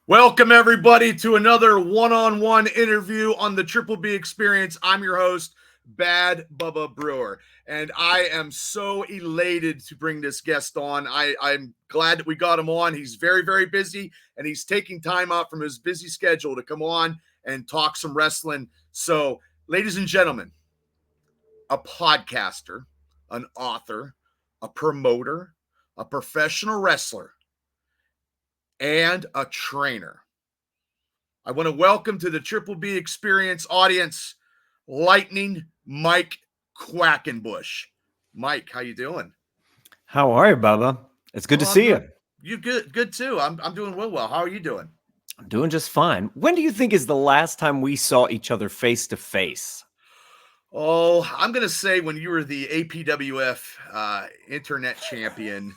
Welcome, everybody, to another one-on-one interview on the Triple B Experience. I'm your host, Bad Bubba Brewer, and I am so elated to bring this guest on. I'm glad that we got him on. He's very, very busy, and he's taking time out from his busy schedule to come on and talk some wrestling. So, ladies and gentlemen, a podcaster, an author, a promoter, a professional wrestler, and a trainer. I want to welcome to the Triple B Experience audience, Lightning Mike Quackenbush. Mike, how you doing? How are you, Bubba? It's good to see you. You good too. I'm doing well. How are you doing? I'm doing just fine. When do you think is the last time we saw each other face to face? Oh, I'm going to say when you were the APWF internet champion.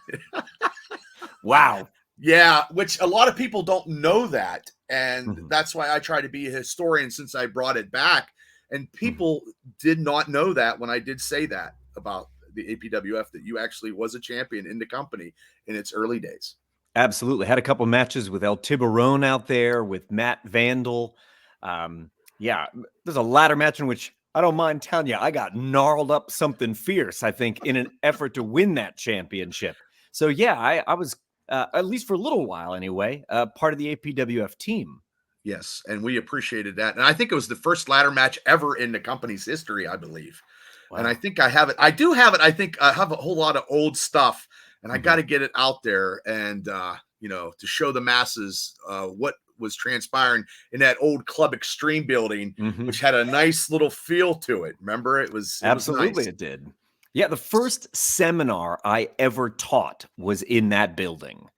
Wow. Yeah, which a lot of people don't know that. And that's why I try to be a historian since I brought it back. And people did not know that when I did say that about the APWF, that you actually was a champion in the company in its early days. Absolutely. Had a couple of matches with El Tiburon out there, with Matt Vandal. Yeah, there's a ladder match in which I don't mind telling you, I got gnarled up something fierce, I think, in an effort to win that championship. So, yeah, I was... at least for a little while anyway, part of the APWF team. Yes, and we appreciated that. And I think it was the first ladder match ever in the company's history, I believe. Wow. And I think I have it. I do have it. I think I have a whole lot of old stuff, and I got to get it out there and, to show the masses what was transpiring in that old Club Extreme building, which had a nice little feel to it. Remember? It was Absolutely, nice. It did. Yeah, the first seminar I ever taught was in that building.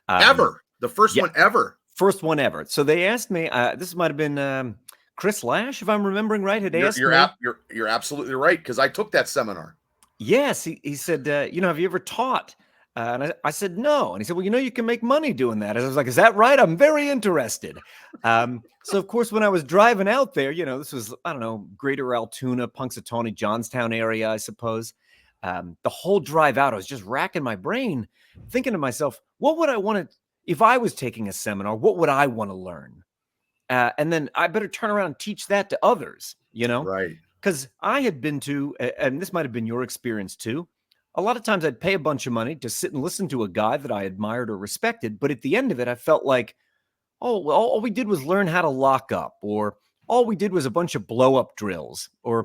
Ever. The first one ever. First one ever. So they asked me, this might have been Chris Lash, if I'm remembering right, had asked me. You're absolutely right, because I took that seminar. Yes, he said, have you ever taught? And I said, no. And he said, well, you can make money doing that. And I was like, is that right? I'm very interested. So, of course, when I was driving out there, this was, I don't know, Greater Altoona, Punxsutawney, Johnstown area, I suppose. The whole drive out, I was just racking my brain, thinking to myself, what would I want to, if I was taking a seminar, what would I want to learn? And then I better turn around and teach that to others, Right. Because I had been to, and this might have been your experience too, a lot of times I'd pay a bunch of money to sit and listen to a guy that I admired or respected. But at the end of it, I felt like, oh, well, all we did was learn how to lock up, or all we did was a bunch of blow-up drills, or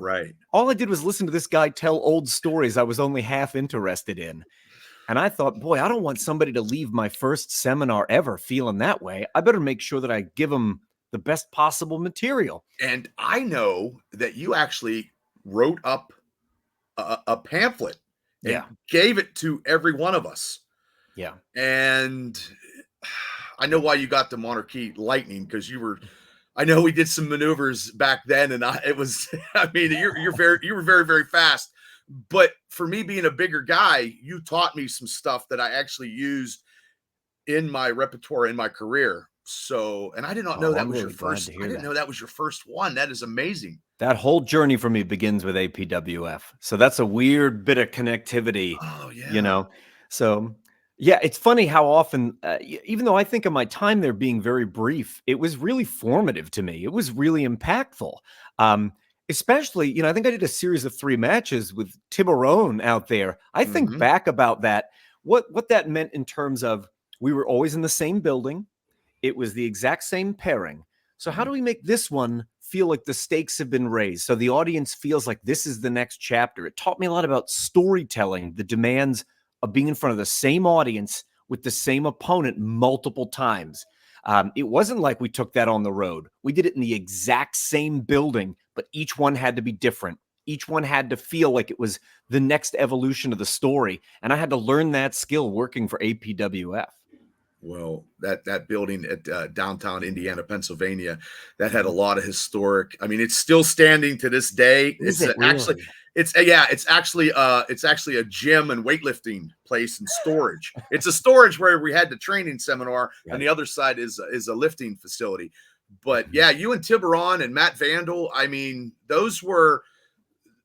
all I did was listen to this guy tell old stories I was only half interested in. And I thought, boy, I don't want somebody to leave my first seminar ever feeling that way. I better make sure that I give them the best possible material. And I know that you actually wrote up a pamphlet and gave it to every one of us. Yeah. And I know why you got the Monarchy Lightning, because I know we did some maneuvers back then, and you were very, very fast. But for me being a bigger guy, you taught me some stuff that I actually used in my repertoire in my career. So, and I did not know that was your first. I didn't know that was your first one. That is amazing. That whole journey for me begins with APWF. So that's a weird bit of connectivity. Oh, yeah. So yeah, it's funny how often, even though I think of my time there being very brief, it was really formative to me. It was really impactful. Especially, I think I did a series of 3 matches with Tiburon out there. I think back about that, what that meant in terms of, we were always in the same building. It was the exact same pairing. So how do we make this one feel like the stakes have been raised, so the audience feels like this is the next chapter? It taught me a lot about storytelling, the demands of being in front of the same audience with the same opponent multiple times. It wasn't like we took that on the road. We did it in the exact same building, but each one had to be different. Each one had to feel like it was the next evolution of the story. And I had to learn that skill working for APWF. Well, that building at downtown Indiana, Pennsylvania, that had a lot of historic. I mean, it's still standing to this day. Is It's it actually, really? it's actually a gym and weightlifting place and storage. It's a storage where we had the training seminar, and Right. the other side is a lifting facility. But Mhm. yeah, you and Tiburon and Matt Vandal. I mean, those were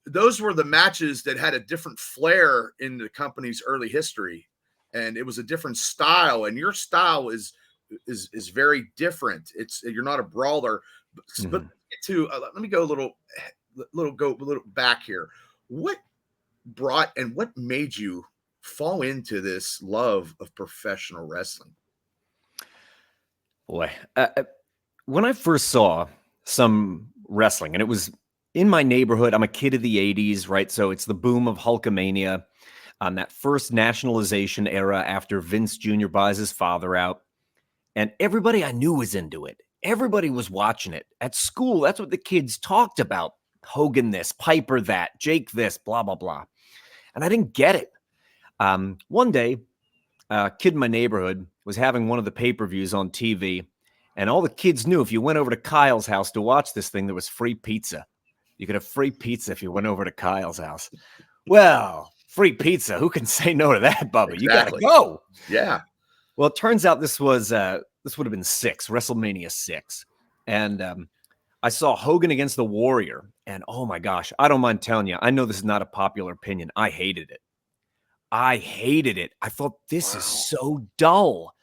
the matches that had a different flair in the company's early history, and it was a different style, and your style is very different. It's You're not a brawler, but Mhm. to let me go a little back here. What brought and what made you fall into this love of professional wrestling? Boy, when I first saw some wrestling, and it was in my neighborhood, I'm a kid of the 80s, right? So it's the boom of Hulkamania, that first nationalization era after Vince Jr. buys his father out. And everybody I knew was into it. Everybody was watching it. At school, that's what the kids talked about. Hogan this, Piper that, Jake this, blah, blah, blah. And I didn't get it. One day, a kid in my neighborhood was having one of the pay-per-views on TV, and all the kids knew if you went over to Kyle's house to watch this thing, there was free pizza. You could have free pizza if you went over to Kyle's house. Well, free pizza. Who can say no to that, Bubba? You got to Exactly. go. Yeah. Well, it turns out this would have been WrestleMania 6. And I saw Hogan against the Warrior. And oh my gosh, I don't mind telling you, I know this is not a popular opinion. I hated it. I hated it. I thought this is Wow. so dull.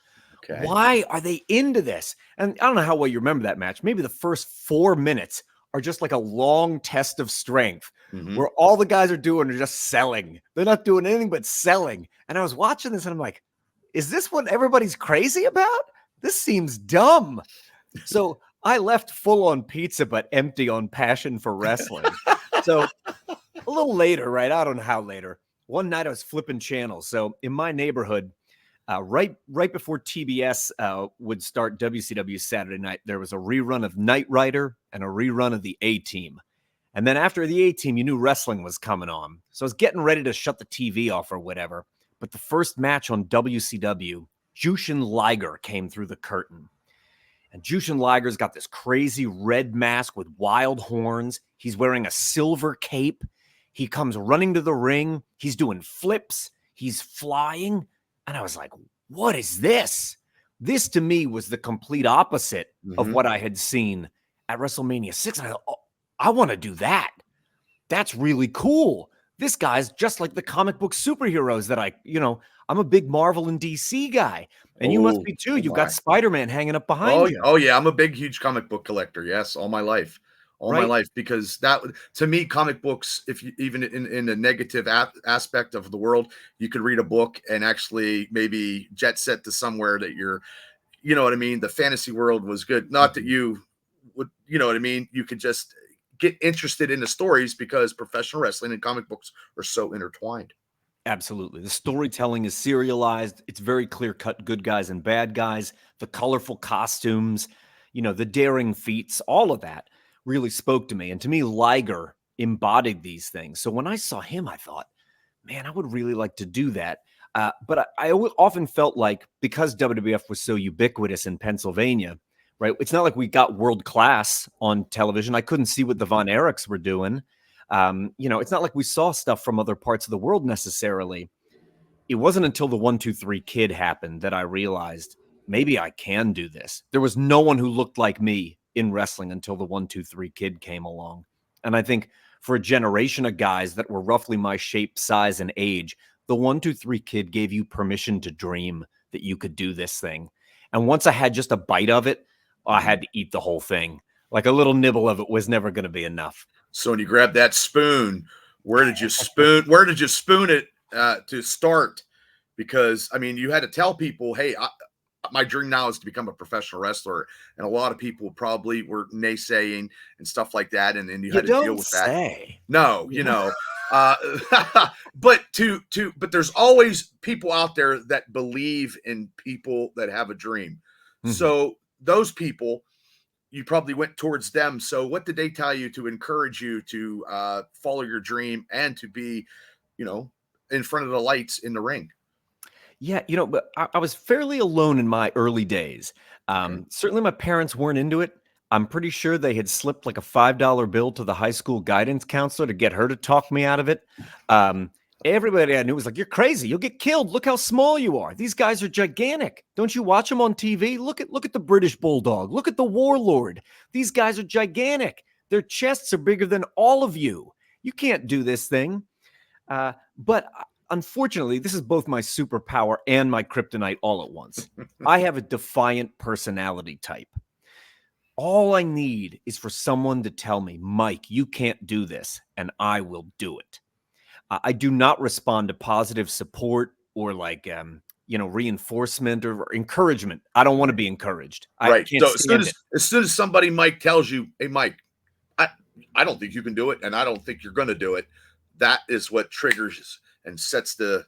Okay. Why are they into this? And I don't know how well you remember that match. Maybe the first 4 minutes are just like a long test of strength Hmm. where all the guys are doing are just selling. They're not doing anything but selling. And I was watching this and I'm like, is this what everybody's crazy about? This seems dumb. So I left full on pizza, but empty on passion for wrestling. So a little later, right? I don't know how later. One night I was flipping channels. So in my neighborhood, right before TBS would start WCW Saturday night, there was a rerun of Knight Rider and a rerun of the A Team. And then after the A Team, you knew wrestling was coming on. So I was getting ready to shut the TV off or whatever. But the first match on WCW, Jushin Liger came through the curtain. And Jushin Liger's got this crazy red mask with wild horns. He's wearing a silver cape. He comes running to the ring. He's doing flips. He's flying. And I was like, what is this? This to me was the complete opposite of Hmm. what I had seen at WrestleMania 6. And I thought, oh, I want to do that. That's really cool. This guy's just like the comic book superheroes that I'm a big Marvel and DC guy. And you must Oh, be too. oh You've got my. Spider-Man hanging up behind Oh, you, oh yeah, I'm a big, huge comic book collector. Yes, all my right? life, because to me, comic books, if you even in the negative aspect of the world, you could read a book and actually maybe jet set to somewhere that you know what I mean. The fantasy world was good. Not that Mhm. you would, you know what I mean. You could just get interested in the stories because professional wrestling and comic books are so intertwined. Absolutely. The storytelling is serialized. It's very clear cut good guys and bad guys. The colorful costumes, the daring feats, all of that really spoke to me. And to me, Liger embodied these things. So when I saw him, I thought, man, I would really like to do that. But I often felt like because WWF was so ubiquitous in Pennsylvania, right? It's not like we got world class on television. I couldn't see what the Von Erichs were doing. It's not like we saw stuff from other parts of the world necessarily. It wasn't until the 1-2-3 Kid happened that I realized maybe I can do this. There was no one who looked like me in wrestling until the 1-2-3 Kid came along. And I think for a generation of guys that were roughly my shape, size, and age, the 1-2-3 Kid gave you permission to dream that you could do this thing. And once I had just a bite of it, I Mhm. had to eat the whole thing. Like a little nibble of it was never going to be enough. So when you grab that spoon, Where did you spoon it to start? Because I mean, you had to tell people, "Hey, my dream now is to become a professional wrestler," and a lot of people probably were naysaying and stuff like that, and you You had to deal don't with that. say. No, You know? uh, but there's always people out there that believe in people that have a dream. Mhm. So those people, you probably went towards them. So what did they tell you to encourage you to follow your dream and to be, you know, in front of the lights in the ring? Yeah, but I was fairly alone in my early days. Okay. Certainly my parents weren't into it. I'm pretty sure they had slipped like a $5 bill to the high school guidance counselor to get her to talk me out of it. Um, Everybody I knew was like, "You're crazy. You'll get killed. Look how small you are. These guys are gigantic. Don't you watch them on TV? Look at the British Bulldog. Look at the Warlord. These guys are gigantic. Their chests are bigger than all of you. You can't do this thing." But unfortunately, this is both my superpower and my kryptonite all at once. I have a defiant personality type. All I need is for someone to tell me, "Mike, you can't do this," and I will do it. I do not respond to positive support or reinforcement or encouragement. I don't want to be encouraged. I Right. can't So as soon stand as it. as soon as somebody Mike tells you, "Hey, Mike, I I don't think you can do it, and I don't think you're going to do it," that is what triggers and sets the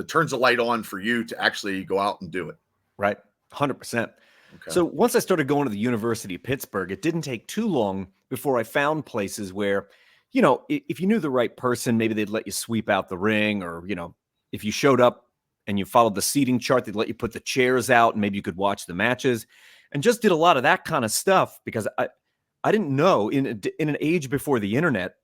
turns the light on for you to actually go out and do it. Right. 100%. Okay. So once I started going to the University of Pittsburgh, it didn't take too long before I found places where, if you knew the right person, maybe they'd let you sweep out the ring, or, if you showed up and you followed the seating chart, they'd let you put the chairs out and maybe you could watch the matches, and just did a lot of that kind of stuff because I didn't know in an age before the internet,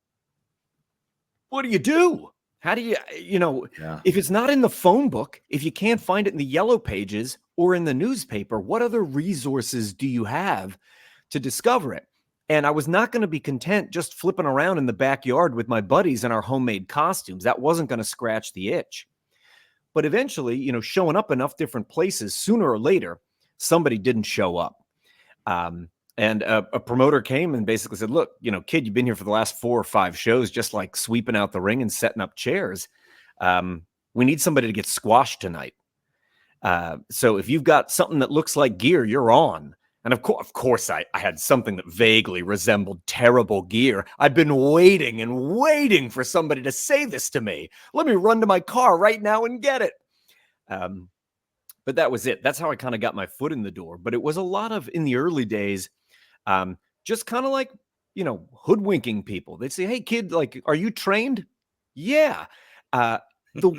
what do you do? How do Yeah. if it's not in the phone book, if you can't find it in the yellow pages or in the newspaper, what other resources do you have to discover it? And I was not going to be content just flipping around in the backyard with my buddies in our homemade costumes. That wasn't going to scratch the itch. But eventually, showing up enough different places, sooner or later, somebody didn't show up. And a promoter came and basically said, "Look, kid, you've been here for the last 4 or 5 shows, just like sweeping out the ring and setting up chairs. We need somebody to get squashed tonight. So if you've got something that looks like gear, you're on." And of course, I had something that vaguely resembled terrible gear. I'd been waiting and waiting for somebody to say this to me. Let me run to my car right now and get it. But that was it. That's how I kind of got my foot in the door. But it was a lot of, in the early days, just kind of like, hoodwinking people. They'd say, "Hey, kid, like, are you trained?" Yeah. The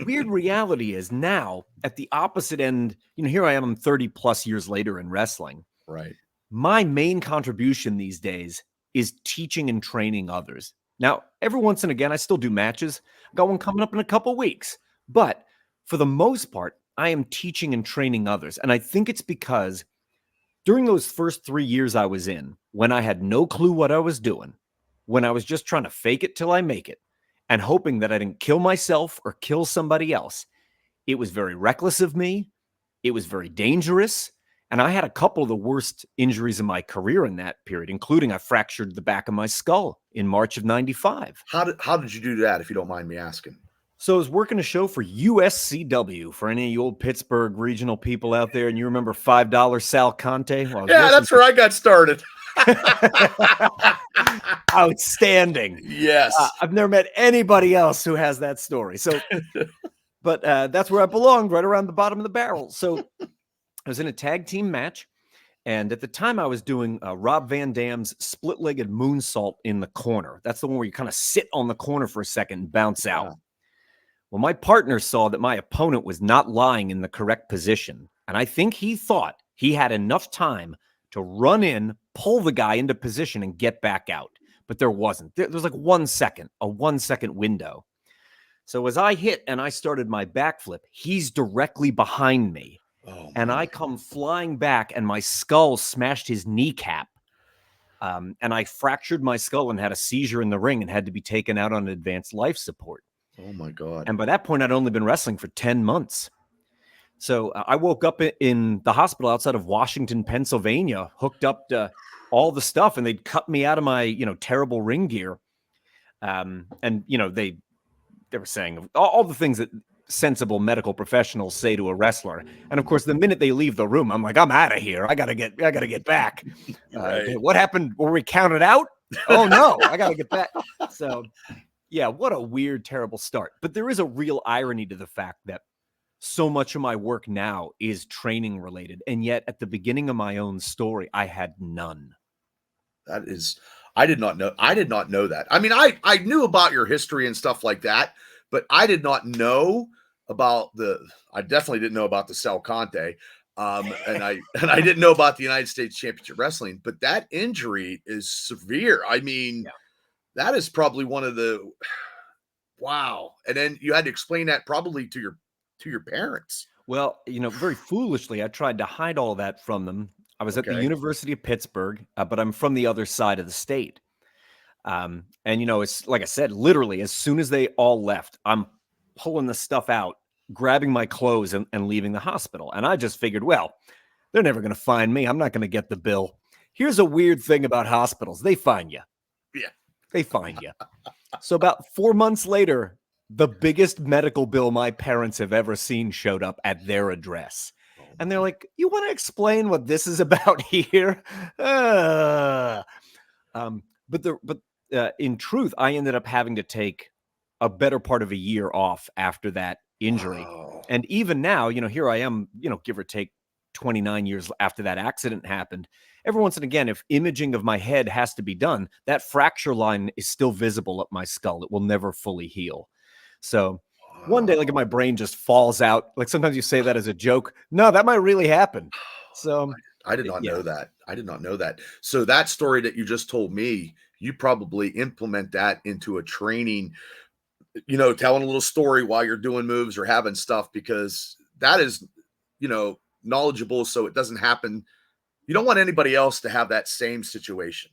weird reality is now at the opposite end, here I am, I'm 30 plus years later in wrestling. Right. My main contribution these days is teaching and training others. Now, every once and again, I still do matches. Got one coming up in a couple weeks. But for the most part, I am teaching and training others. And I think it's because during those first 3 years I was in, when I had no clue what I was doing, when I was just trying to fake it till I make it, and hoping that I didn't kill myself or kill somebody else, it was very reckless of me. It was very dangerous. And I had a couple of the worst injuries in my career in that period, including I fractured the back of my skull in March of 95. How did you do that, if you don't mind me asking? So I was working a show for USCW, for any of you old Pittsburgh regional people out there, and you remember $5 Sal Conte? Well, Yeah, that's where I got started. Outstanding. Yes. I've never met anybody else who has that story. So, but that's where I belonged, right around the bottom of the barrel. So I was in a tag team match. And at the time, I was doing Rob Van Dam's split-legged moonsault in the corner. That's the one where you kind of sit on the corner for a second and bounce out. Yeah. Well, my partner saw that my opponent was not lying in the correct position. And I think he thought he had enough time to run in, pull the guy into position, and get back out. But there wasn't. There was like 1 second, a 1 second window. So as I hit and I started my backflip, he's directly behind me. Oh, And I come flying back, and my skull smashed his kneecap. And I fractured my skull and had a seizure in the ring and had to be taken out on advanced life support. oh my God. And by that point, I'd only been wrestling for 10 months. So I woke up in the hospital outside of Washington, Pennsylvania, hooked up to all the stuff, and they'd cut me out of my, terrible ring gear. And, they were saying all the things that sensible medical professionals say to a wrestler. And of course, the minute they leave the room, I'm like, I'm out of here. I gotta get back. Right. What happened? Were we counted out? Oh no, I gotta get back. So yeah, what a weird, terrible start. But there is a real irony to the fact that so much of my work now is training related. And yet at the beginning of my own story, I had none. That is, I did not know that. I mean, I knew about your history and stuff like that, but I did not know about I definitely didn't know about the Sal Conte. And I didn't know about the United States Championship Wrestling, but that injury is severe. I mean, that is probably one of the wow. And then you had to explain that probably to your parents. Well, very foolishly, I tried to hide all that from them. I was at the Okay. University of Pittsburgh, but I'm from the other side of the state. And it's like I said, literally, as soon as they all left, I'm pulling the stuff out, grabbing my clothes and leaving the hospital. And I just figured, well, they're never going to find me. I'm not going to get the bill. Here's a weird thing about hospitals. They find you. Yeah. They find you. So about 4 months later, the biggest medical bill my parents have ever seen showed up at their address. And they're like, you want to explain what this is about here? But in truth, I ended up having to take a better part of a year off after that injury. Wow. And even now, here I am, give or take 29 years after that accident happened. Every once and again, if imaging of my head has to be done, that fracture line is still visible up my skull. It will never fully heal. So one day, like, my brain just falls out. Like, sometimes you say that as a joke. No, that might really happen. So I did not know that. I did not know that. So that story that you just told me, you probably implement that into a training, telling a little story while you're doing moves or having stuff, because that is, knowledgeable. So it doesn't happen. You don't want anybody else to have that same situation.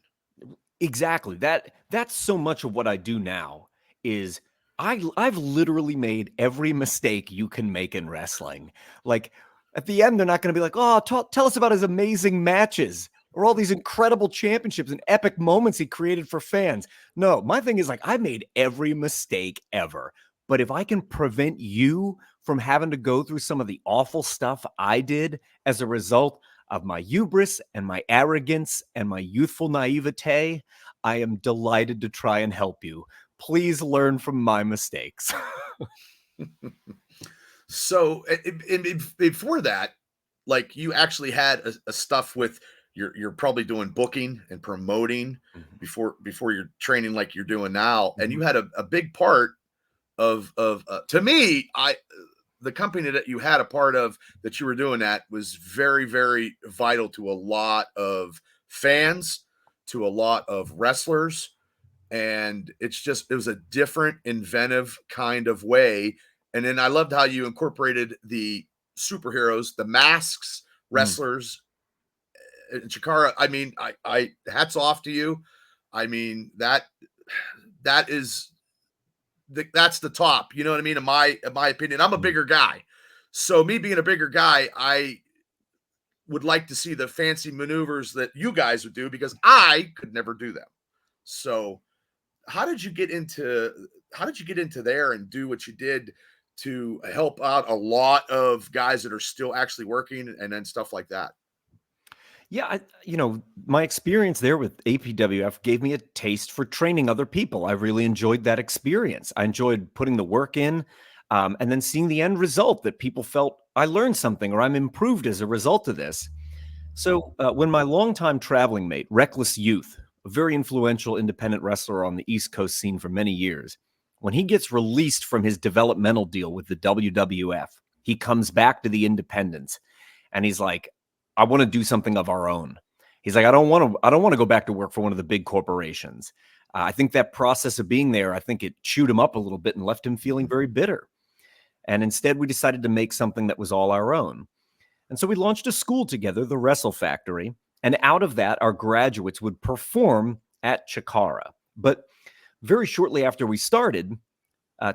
Exactly. That's so much of what I do now is I've literally made every mistake you can make in wrestling. Like, at the end, they're not going to be like, oh, tell us about his amazing matches or all these incredible championships and epic moments he created for fans. No, my thing is, like, I made every mistake ever. But if I can prevent you from having to go through some of the awful stuff I did as a result of my hubris and my arrogance and my youthful naivete, I am delighted to try and help you. Please learn from my mistakes. So before that, like, you actually had a stuff with you're probably doing booking and promoting before you're training like you're doing now, and you had a big part of to me, the company that you had a part of that you were doing that was very, very vital to a lot of fans, to a lot of wrestlers. And it was a different, inventive kind of way. And then I loved how you incorporated the superheroes, the masks, wrestlers, and Chikara. I mean, I hats off to you. I mean, that is that's the top. You know what I mean? In my opinion, I'm a bigger guy, so me being a bigger guy, I would like to see the fancy maneuvers that you guys would do because I could never do them. So, how did you get into there and do what you did to help out a lot of guys that are still actually working and then stuff like that? Yeah, my experience there with APWF gave me a taste for training other people. I really enjoyed that experience. I enjoyed putting the work in, and then seeing the end result that people felt I learned something or I'm improved as a result of this. So when my longtime traveling mate, Reckless Youth, a very influential independent wrestler on the East Coast scene for many years, when he gets released from his developmental deal with the WWF, he comes back to the independents and he's like, I want to do something of our own. He's like, I don't want to go back to work for one of the big corporations. I think that process of being there, I think it chewed him up a little bit and left him feeling very bitter. And instead, we decided to make something that was all our own. And so we launched a school together, the Wrestle Factory. And out of that, our graduates would perform at Chikara. But very shortly after we started,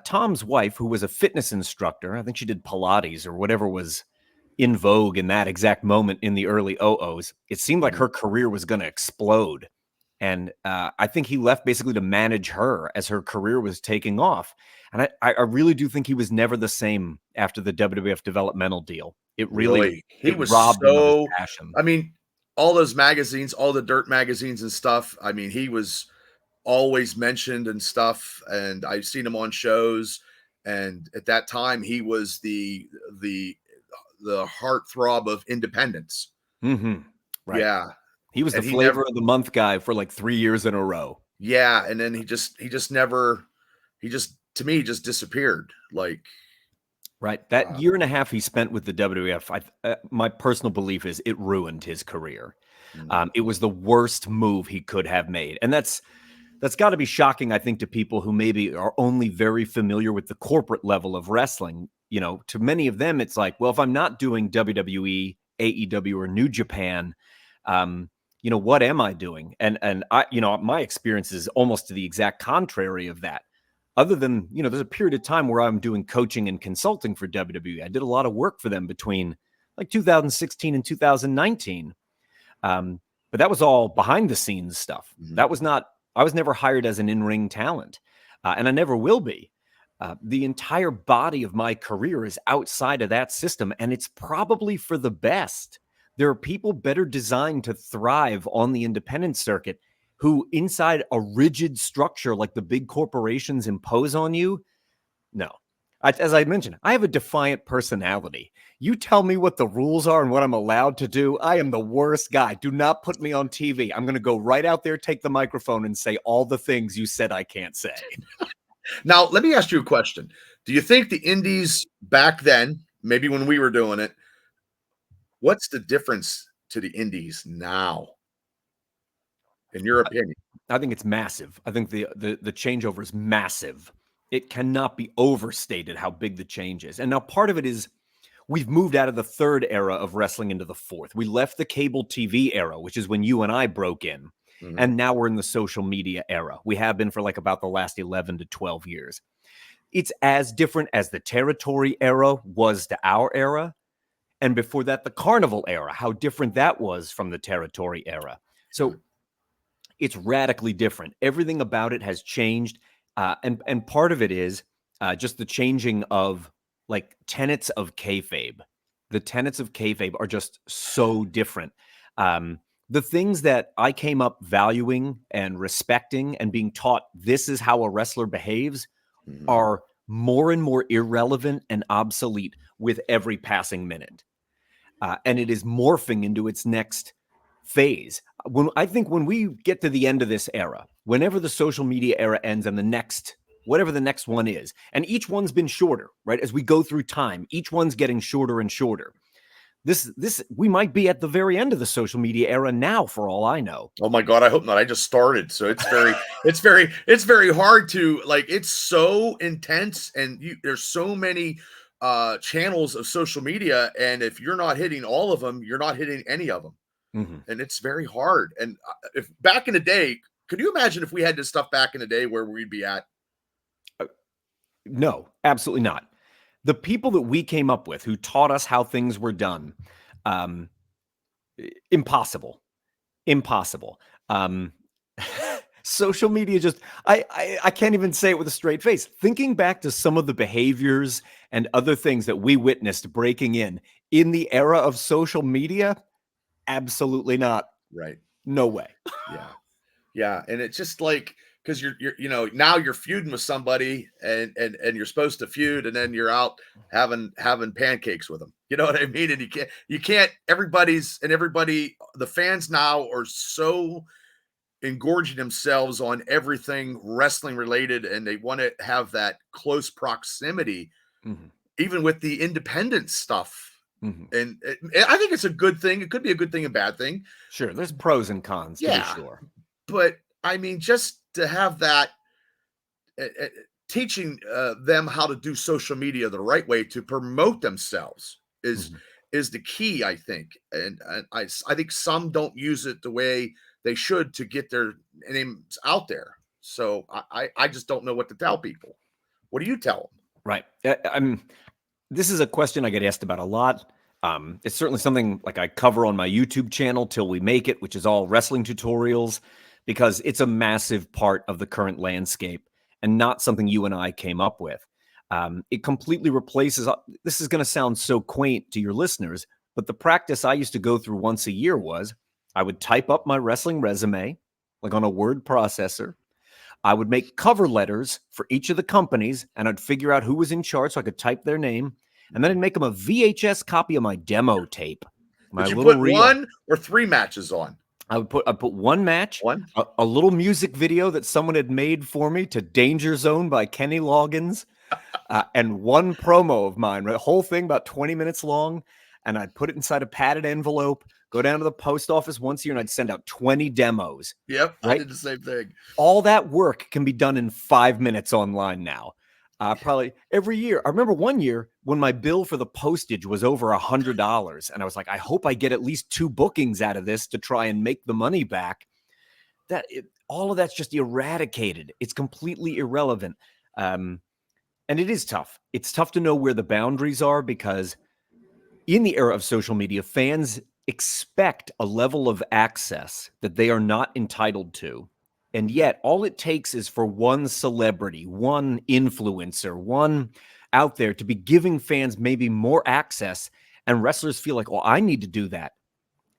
Tom's wife, who was a fitness instructor, I think she did Pilates or whatever was in vogue in that exact moment in the early 00s, it seemed like her career was going to explode. And I think he left basically to manage her as her career was taking off. And I really do think he was never the same after the WWF developmental deal. It really he was robbed him of his so, passion. I mean, all those magazines, all the dirt magazines and stuff. I mean, he was always mentioned and stuff, and I've seen him on shows. And at that time, he was the heartthrob of independence. Right. Yeah. He was the flavor of the month guy for like 3 years in a row. Yeah. And then he just disappeared. Like, Right. That year and a half he spent with the WWF, my personal belief is it ruined his career. It was the worst move he could have made. And that's got to be shocking, I think, to people who maybe are only very familiar with the corporate level of wrestling. You know, to many of them, it's like, well, if I'm not doing WWE, AEW, or New Japan, you know, what am I doing? And I, you know, my experience is almost to the exact contrary of that. Other than, you know, there's a period of time where I'm doing coaching and consulting for WWE. I did a lot of work for them between like 2016 and 2019. But that was all behind the scenes stuff. That was not, I was never hired as an in-ring talent, and I never will be. The entire body of my career is outside of that system, and it's probably for the best. There are people better designed to thrive on the independent circuit who, inside a rigid structure like the big corporations impose on you, no. As I mentioned, I have a defiant personality. You tell me what the rules are and what I'm allowed to do, I am the worst guy. Do not put me on TV. I'm going to go right out there, take the microphone, and say all the things you said I can't say. Now, let me ask you a question. Do you think the indies back then, maybe when we were doing it, what's the difference to the indies now, in your opinion? I think it's massive. I think the changeover is massive. It cannot be overstated how big the change is. And now part of it is we've moved out of the third era of wrestling into the fourth. We left the cable TV era, which is when you and I broke in. And now we're in the social media era. We have been for like about the last 11 to 12 years. It's as different as the territory era was to our era. And before that, the carnival era, how different that was from the territory era. So it's radically different. Everything about it has changed. And part of it is just the changing of like tenets of kayfabe. The tenets of kayfabe are just so different. The things that I came up valuing and respecting and being taught this is how a wrestler behaves are more and more irrelevant and obsolete with every passing minute. And it is morphing into its next phase. I think when we get to the end of this era, whenever the social media era ends and the next, whatever the next one is, and each one's been shorter, right? As we go through time, each one's getting shorter and shorter. We might be at the very end of the social media era now, for all I know. Oh my God, I hope not. I just started, so it's very hard to, like, it's so intense, and there's so many channels of social media, and if you're not hitting all of them, you're not hitting any of them. And it's very hard. And if back in the day, could you imagine if we had this stuff back in the day, where we'd be at? No, absolutely not. The people that we came up with who taught us how things were done, impossible. Social media just, I can't even say it with a straight face. Thinking back to some of the behaviors and other things that we witnessed breaking in the era of social media, absolutely not. Right. No way. Yeah. And it's just like, because you're now you're feuding with somebody, and you're supposed to feud, and then you're out having pancakes with them. You know what I mean? And you can't everybody, the fans now are so engorging themselves on everything wrestling related, and they want to have that close proximity, even with the independent stuff. And I think it's a good thing. It could be a good thing and bad thing. Sure, there's pros and cons. Yeah, to be sure. But I mean, just to have that teaching them how to do social media the right way to promote themselves is the key, I think. And I think some don't use it the way they should to get their names out there. So I just don't know what to tell people. What do you tell them? Right. This is a question I get asked about a lot. It's certainly something like I cover on my YouTube channel, Till We Make It, which is all wrestling tutorials, because it's a massive part of the current landscape and not something you and I came up with. It completely replaces, this is going to sound so quaint to your listeners, but the practice I used to go through once a year was I would type up my wrestling resume, like on a word processor. I would make cover letters for each of the companies, and I'd figure out who was in charge so I could type their name. And then I'd make them a VHS copy of my demo tape. Did you put reel. 1 or 3 matches on? I'd put one match, a little music video that someone had made for me to Danger Zone by Kenny Loggins. And one promo of mine, the whole thing about 20 minutes long, and I'd put it inside a padded envelope, go down to the post office once a year, and I'd send out 20 demos. Yep, I right? did the same thing. All that work can be done in 5 minutes online now. Probably every year. I remember one year when my bill for the postage was over $100, and I was like, I hope I get at least 2 bookings out of this to try and make the money back. All of that's just eradicated. It's completely irrelevant. And it is tough. It's tough to know where the boundaries are, because in the era of social media, fans expect a level of access that they are not entitled to. And yet, all it takes is for one celebrity, one influencer, one out there to be giving fans maybe more access, and wrestlers feel like, well, I need to do that.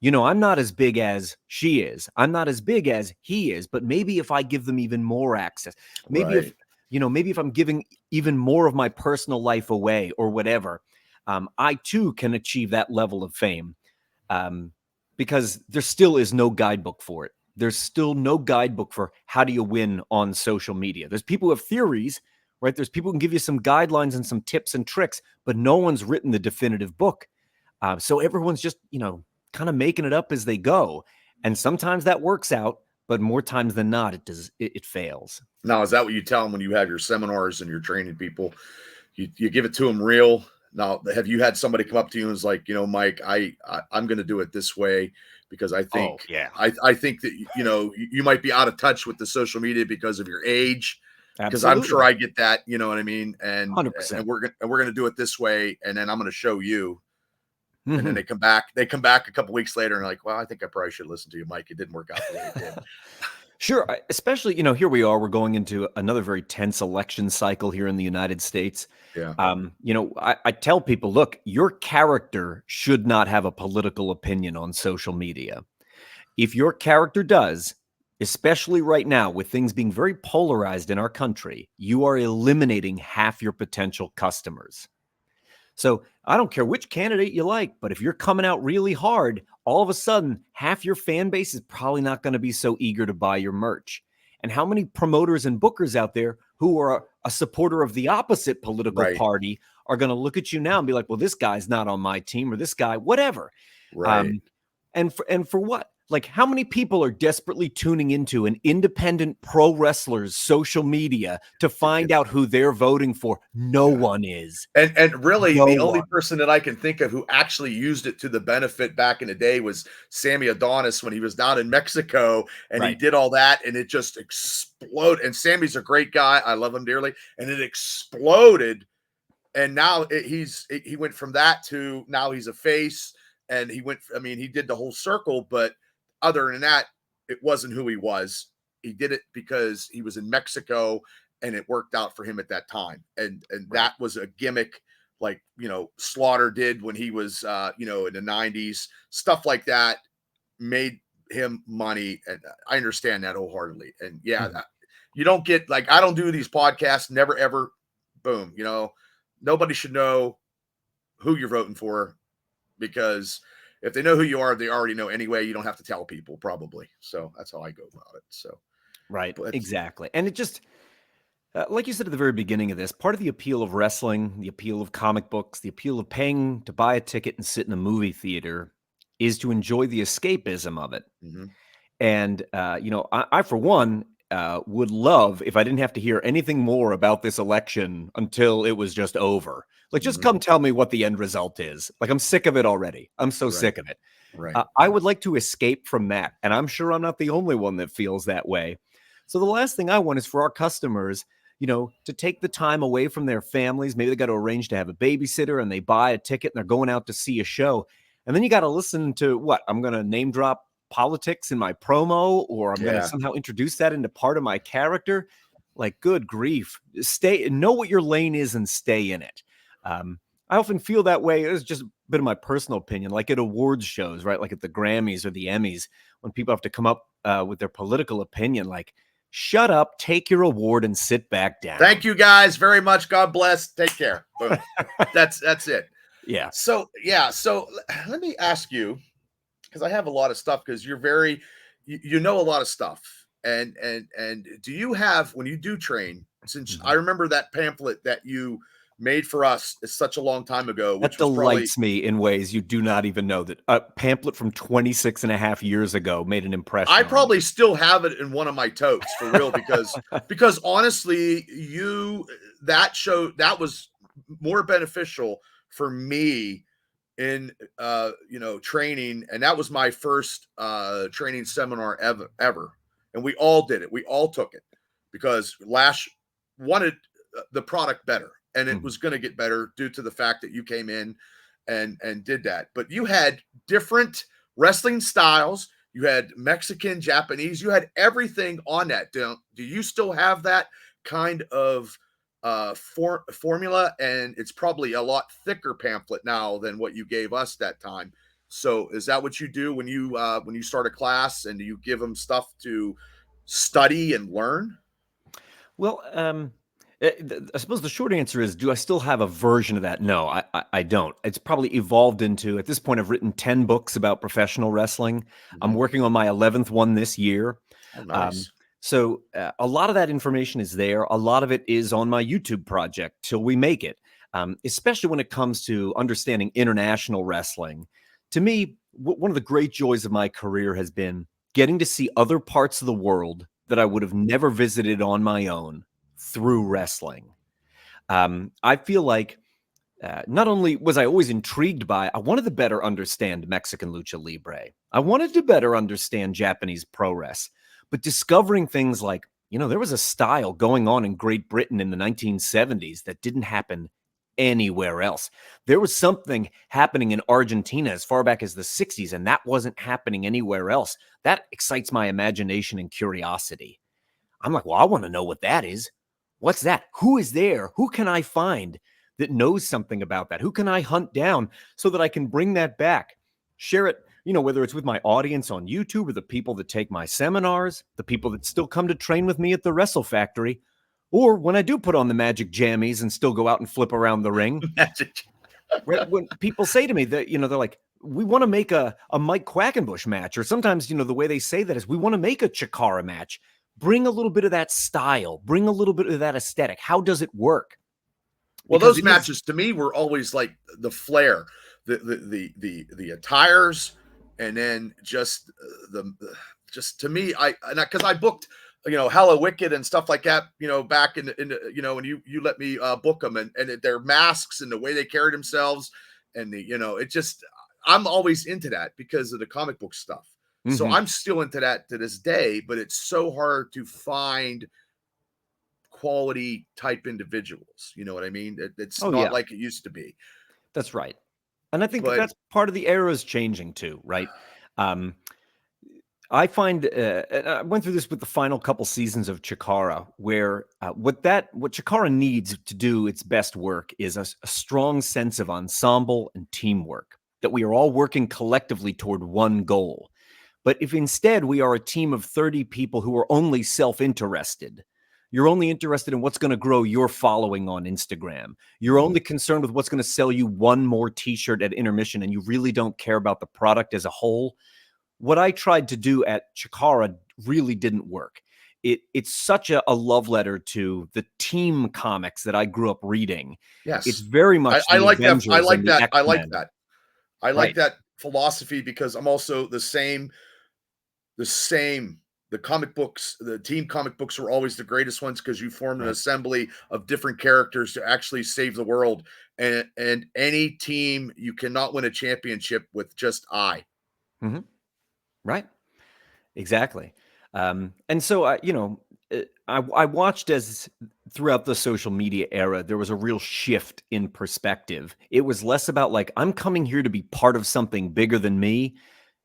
I'm not as big as she is. I'm not as big as he is, but maybe if I give them even more access, maybe Right. maybe if I'm giving even more of my personal life away or whatever, I too can achieve that level of fame. Because there still is no guidebook for it. There's still no guidebook for how do you win on social media. There's people who have theories, right? There's people who can give you some guidelines and some tips and tricks, but no one's written the definitive book. So everyone's just, kind of making it up as they go. And sometimes that works out, but more times than not, it fails. Now, is that what you tell them when you have your seminars and you're training people? You give it to them real. Now, have you had somebody come up to you and is like, Mike, I'm going to do it this way because I think, I think that, you might be out of touch with the social media because of your age. Because I'm sure I get that, you know what I mean? And 100%. And we're going to do it this way. And then I'm going to show you. And then they come back a couple weeks later and like, well, I think I probably should listen to you, Mike. It didn't work out the way it did. Sure. Especially, here we are, we're going into another very tense election cycle here in the United States. Yeah. I tell people, look, your character should not have a political opinion on social media. If your character does, especially right now with things being very polarized in our country, you are eliminating half your potential customers. So I don't care which candidate you like, but if you're coming out really hard, all of a sudden, half your fan base is probably not going to be so eager to buy your merch. And how many promoters and bookers out there who are a supporter of the opposite political party are going to look at you now and be like, well, this guy's not on my team, or this guy, whatever. Right. And for what? Like, how many people are desperately tuning into an independent pro wrestler's social media to find out who they're voting for? No one is. And really, the only person that I can think of who actually used it to the benefit back in the day was Sammy Adonis when he was down in Mexico, and he did all that, and it just exploded. And Sammy's a great guy. I love him dearly. And it exploded. And now he went from that to now he's a face, and he did the whole circle, but other than that, it wasn't who he was. He did it because he was in Mexico and it worked out for him at that time. And that was a gimmick like, Slaughter did when he was, in the 90s, stuff like that made him money. And I understand that wholeheartedly. And you don't get like, I don't do these podcasts, never, ever, boom, nobody should know who you're voting for, because if they know who you are, they already know anyway. You don't have to tell people, probably. So that's how I go about it. So, right, exactly. And it just, like you said at the very beginning of this, part of the appeal of wrestling, the appeal of comic books, the appeal of paying to buy a ticket and sit in a movie theater is to enjoy the escapism of it. Mm-hmm. And, I for one, would love if I didn't have to hear anything more about this election until it was just over. Like, just come tell me what the end result is. Like, I'm sick of it already. I'm so sick of it. Right. I would like to escape from that. And I'm sure I'm not the only one that feels that way. So the last thing I want is for our customers, to take the time away from their families. Maybe they got to arrange to have a babysitter and they buy a ticket and they're going out to see a show. And then you got to listen to what? I'm going to name drop politics in my promo, or I'm going to somehow introduce that into part of my character. Like, good grief, know what your lane is and stay in it. I often feel that way. It's just a bit of my personal opinion, like at awards shows, right? Like at the Grammys or the Emmys, when people have to come up with their political opinion, like, shut up, take your award and sit back down. Thank you guys very much. God bless. Take care. Boom. That's it. Yeah. So let me ask you, because I have a lot of stuff, because you're very, you know, a lot of stuff. And do you have, when you do train, since I Mhm. remember that pamphlet that you made for us such a long time ago, That which was probably, delights me in ways you do not even know. That a pamphlet from 26 and a half years ago made an I impression on probably you. still have it in one of my totes for real, because honestly, that show that was more beneficial for me in training, and that was my first training seminar ever, and we all did it, we all took it because Lash wanted the product better, and it Mhm. was going to get better due to the fact that you came in and did that. But you had different wrestling styles, you had Mexican, Japanese, you had everything on that. Do you still have that kind of formula? And it's probably a lot thicker pamphlet now than what you gave us that time. So is that what you do when you start a class, and do you give them stuff to study and learn? Well, I suppose the short answer is, do I still have a version of that? No, I don't. It's probably evolved into, at this point, I've written 10 books about professional wrestling. I'm Mm-hmm. working on my 11th one this year. Oh, Um, nice. so a lot of that information is there. A lot of it is on my YouTube project, Till We Make It, especially when it comes to understanding international wrestling. To me, one of the great joys of my career has been getting to see other parts of the world that I would have never visited on my own through wrestling. I feel like not only was I always intrigued by, I wanted to better understand Mexican lucha libre. I wanted to better understand Japanese pro res, but discovering things like, there was a style going on in Great Britain in the 1970s that didn't happen anywhere else. There was something happening in Argentina as far back as the 60s, and that wasn't happening anywhere else. That excites my imagination and curiosity. I'm like, well, I want to know what that is. What's that? Who is there? Who can I find that knows something about that? Who can I hunt down so that I can bring that back, share it, whether it's with my audience on YouTube or the people that take my seminars, the people that still come to train with me at the Wrestle Factory, or when I do put on the magic jammies and still go out and flip around the ring. Magic. Right? When people say to me that, they're like, we want to make a Mike Quackenbush match, or sometimes, the way they say that is, we want to make a Chikara match. Bring a little bit of that style, bring a little bit of that aesthetic. How does it work? Well, Because those it is. matches to me were always like the flair, the attires, and then just to me, because I booked Hella Wicked and stuff like that, back when you let me book them, and their masks and the way they carried themselves, and it just, I'm always into that because of the comic book stuff. So Mhm. I'm still into that to this day, but it's so hard to find quality type individuals. You know what I mean? It's Oh, not yeah, like it used to be. that's right. And I think that But that's part of the era is changing too, right? Um, I find and I went through this with the final couple seasons of Chikara, where what Chikara needs to do its best work is a strong sense of ensemble and teamwork, that we are all working collectively toward one goal. But if instead we are a team of 30 people who are only self-interested, you're only interested in what's going to grow your following on Instagram. You're only concerned with what's going to sell you one more t-shirt at intermission, and you really don't care about the product as a whole. What I tried to do at Chikara really didn't work. It's such a love letter to the team comics that I grew up reading. It's yes, very I, much I the like that. I Avengers and like the that. I like X-Men. that. I like Right. that philosophy because I'm also the same. The comic books, the team comic books were always the greatest ones because you formed an Right. assembly of different characters to actually save the world. And any team, you cannot win a championship with just I. Mhm. Right. Exactly. And so I watched as throughout the social media era, there was a real shift in perspective. It was less about like, I'm coming here to be part of something bigger than me.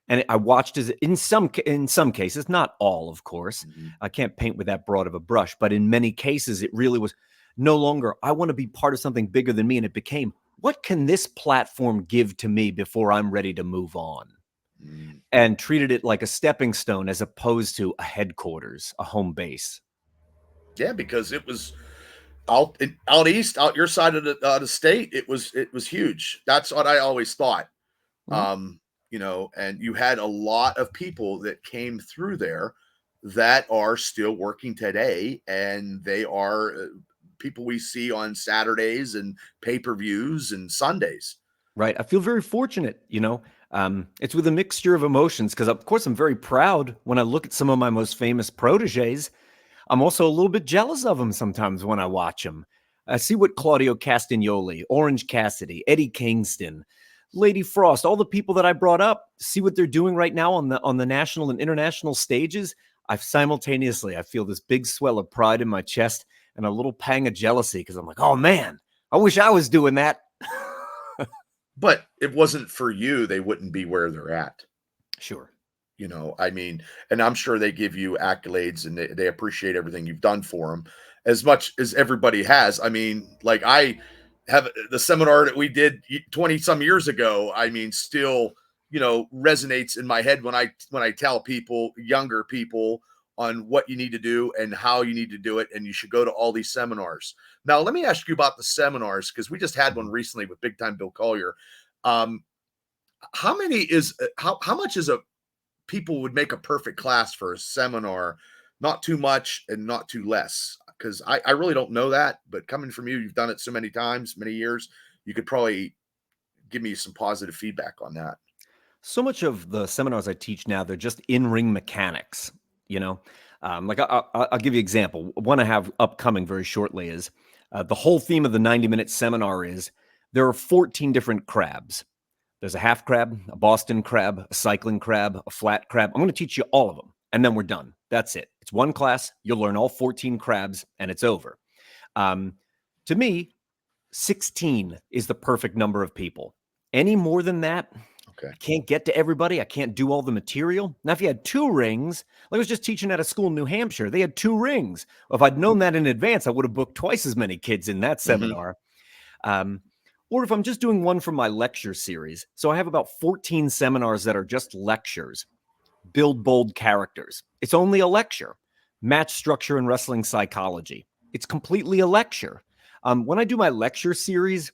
And I watched as in some cases, not all, of course. Mhm. I can't paint with that broad of a brush, but in many cases, it really was no longer, I want to be part of something bigger than me. And it became, what can this platform give to me before I'm ready to move on? Mm. And treated it like a stepping stone as opposed to a headquarters, a home base. Yeah, because it was out east, out your side of the state. It was huge. That's what I always thought. Mhm. And you had a lot of people that came through there that are still working today, and they are people we see on Saturdays and pay-per-views and Sundays. Right. I feel very fortunate, it's with a mixture of emotions because, of course, I'm very proud when I look at some of my most famous proteges. I'm also a little bit jealous of them sometimes when I watch them. I see what Claudio Castagnoli, Orange Cassidy, Eddie Kingston, Lady Frost, all the people that I brought up, see what they're doing right now on the national and international stages. I feel this big swell of pride in my chest and a little pang of jealousy because I'm like, oh man, I wish I was doing that. But if it wasn't for you, they wouldn't be where they're at. Sure. I mean, and I'm sure they give you accolades and they appreciate everything you've done for them as much as everybody has. I mean, like I have the seminar that we did 20 some years ago. I mean, still, resonates in my head when I tell people, younger people, on what you need to do and how you need to do it. And you should go to all these seminars. Now, let me ask you about the seminars, because we just had one recently with Big Time Bill Collier. How much is a people would make a perfect class for a seminar? Not too much and not too less, because I really don't know that. But coming from you, you've done it so many times, many years, you could probably give me some positive feedback on that. So much of the seminars I teach now, they're just in-ring mechanics, like I'll give you an example. One I have upcoming very shortly is the whole theme of the 90-minute seminar is there are 14 different crabs. There's a half crab, a Boston crab, a cycling crab, a flat crab. I'm going to teach you all of them, and then we're done. That's it. It's one class. You'll learn all 14 crabs, and it's over. To me, 16 is the perfect number of people. Any more than that, okay, I can't get to everybody. I can't do all the material. Now, if you had 2 rings, like I was just teaching at a school in New Hampshire, they had 2 rings. Well, if I'd known that in advance, I would have booked twice as many kids in that seminar. Or if I'm just doing one from my lecture series. So I have about 14 seminars that are just lectures. Build bold characters. It's only a lecture. Match structure and wrestling psychology. It's completely a lecture. When I do my lecture series,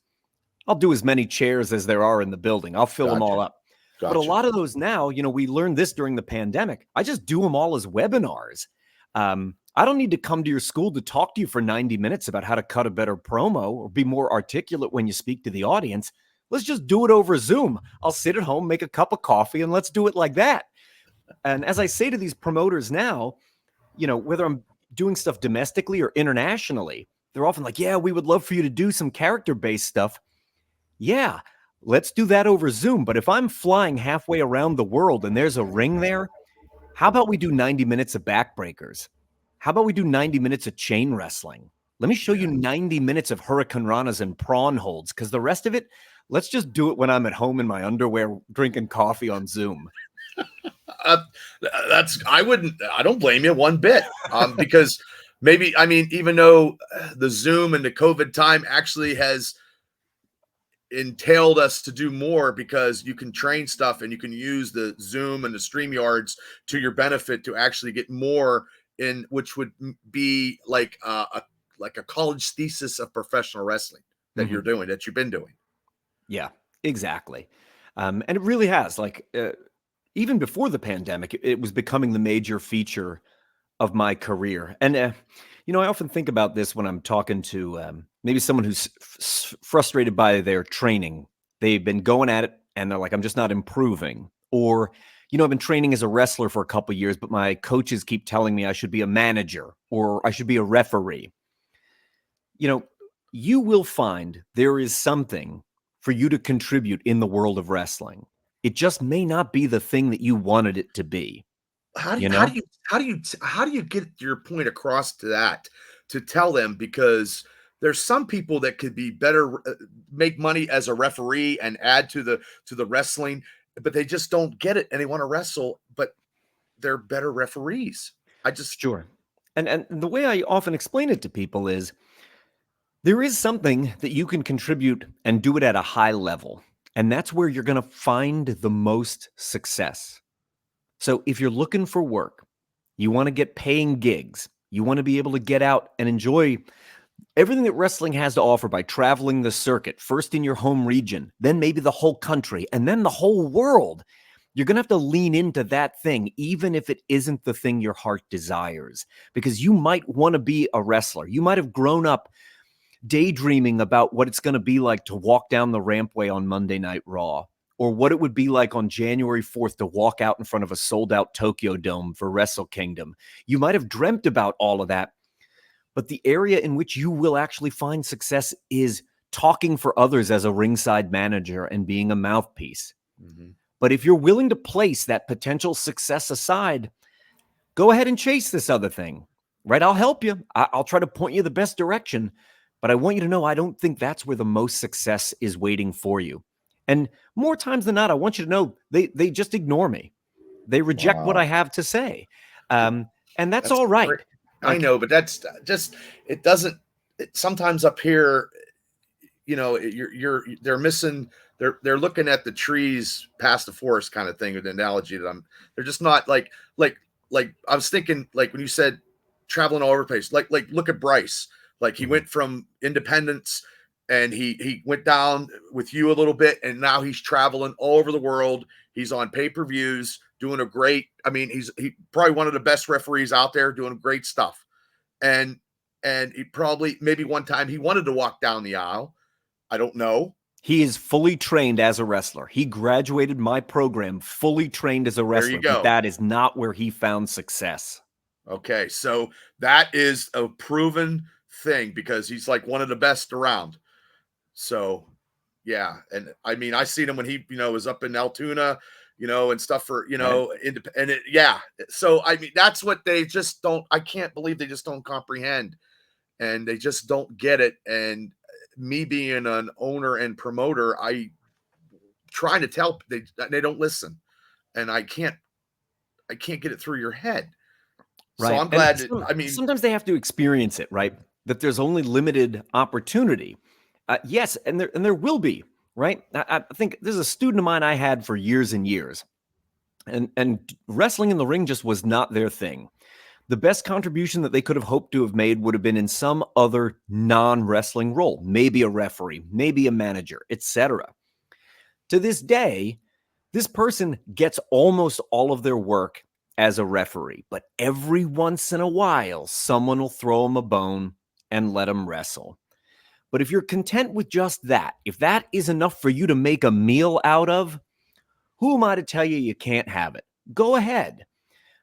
I'll do as many chairs as there are in the building. I'll fill them all up. But a lot of those now, we learned this during the pandemic. I just do them all as webinars. I don't need to come to your school to talk to you for 90 minutes about how to cut a better promo or be more articulate when you speak to the audience. Let's just do it over Zoom. I'll sit at home, make a cup of coffee, and let's do it like that. And as I say to these promoters now, whether I'm doing stuff domestically or internationally, they're often like, yeah, we would love for you to do some character-based stuff. Yeah, let's do that over Zoom. But if I'm flying halfway around the world and there's a ring there, how about we do 90 minutes of backbreakers? How about we do 90 minutes of chain wrestling? Let me show you 90 minutes of hurricane ranas and prawn holds, because the rest of it, let's just do it when I'm at home in my underwear drinking coffee on Zoom. I don't blame you one bit, because maybe, even though the Zoom and the COVID time actually has entailed us to do more, because you can train stuff and you can use the Zoom and the StreamYards to your benefit to actually get more in, which would be like a college thesis of professional wrestling that you're doing, that you've been doing. Yeah, exactly. And it really has, even before the pandemic, it was becoming the major feature of my career. And, I often think about this when I'm talking to maybe someone who's frustrated by their training. They've been going at it and they're like, I'm just not improving. Or, I've been training as a wrestler for a couple of years, but my coaches keep telling me I should be a manager or I should be a referee. You will find there is something for you to contribute in the world of wrestling. It just may not be the thing that you wanted it to be. How do you get your point across to tell them? Because there's some people that could be better, make money as a referee and add to the wrestling, but they just don't get it and they want to wrestle, but they're better referees. Sure. And the way I often explain it to people is there is something that you can contribute and do it at a high level. And that's where you're going to find the most success. So if you're looking for work, you want to get paying gigs, you want to be able to get out and enjoy everything that wrestling has to offer by traveling the circuit, first in your home region, then maybe the whole country, and then the whole world, You're going to have to lean into that thing, even if it isn't the thing your heart desires, because you might want to be a wrestler. You might have grown up daydreaming about what it's going to be like to walk down the rampway on Monday Night Raw, or what it would be like on January 4th to walk out in front of a sold-out Tokyo Dome for Wrestle Kingdom. You might have dreamt about all of that, but the area in which you will actually find success is talking for others as a ringside manager and being a mouthpiece. Mm-hmm. But if you're willing to place that potential success aside, go ahead and chase this other thing, right? I'll help you. I'll try to point you the best direction, but I want you to know I don't think that's where the most success is waiting for you. And more times than not, I want you to know they just ignore me. They reject what I have to say. And that's all right. Great. I know, but that's just, it doesn't, sometimes up here, you know, they're missing, they're looking at the trees past the forest kind of thing, with the analogy that they're just not like I was thinking, like when you said traveling all over the place, like look at Bryce, like he went from independence and he went down with you a little bit, and now he's traveling all over the world. He's on pay-per-views, doing a great, I mean, he probably one of the best referees out there, doing great stuff. And he probably, maybe one time he wanted to walk down the aisle. I don't know. He is fully trained as a wrestler. He graduated my program fully trained as a wrestler. There you go. But that is not where he found success. Okay, so that is a proven thing, because he's like one of the best around. So, yeah. And I mean, I seen him when he, was up in Altoona, and stuff for, independent. Yeah. So, I mean, that's what they just don't, I can't believe they just don't comprehend, and they just don't get it. And me being an owner and promoter, I trying to tell, they don't listen, and I can't get it through your head. Right. So I'm glad that, sometimes they have to experience it, right? That there's only limited opportunity. Yes, and there will be, right? I think there's a student of mine I had for years and years, and wrestling in the ring just was not their thing. The best contribution that they could have hoped to have made would have been in some other non-wrestling role, maybe a referee, maybe a manager, etc. To this day, this person gets almost all of their work as a referee, but every once in a while, someone will throw them a bone and let them wrestle. But if you're content with just that, if that is enough for you to make a meal out of, who am I to tell you can't have it? Go ahead.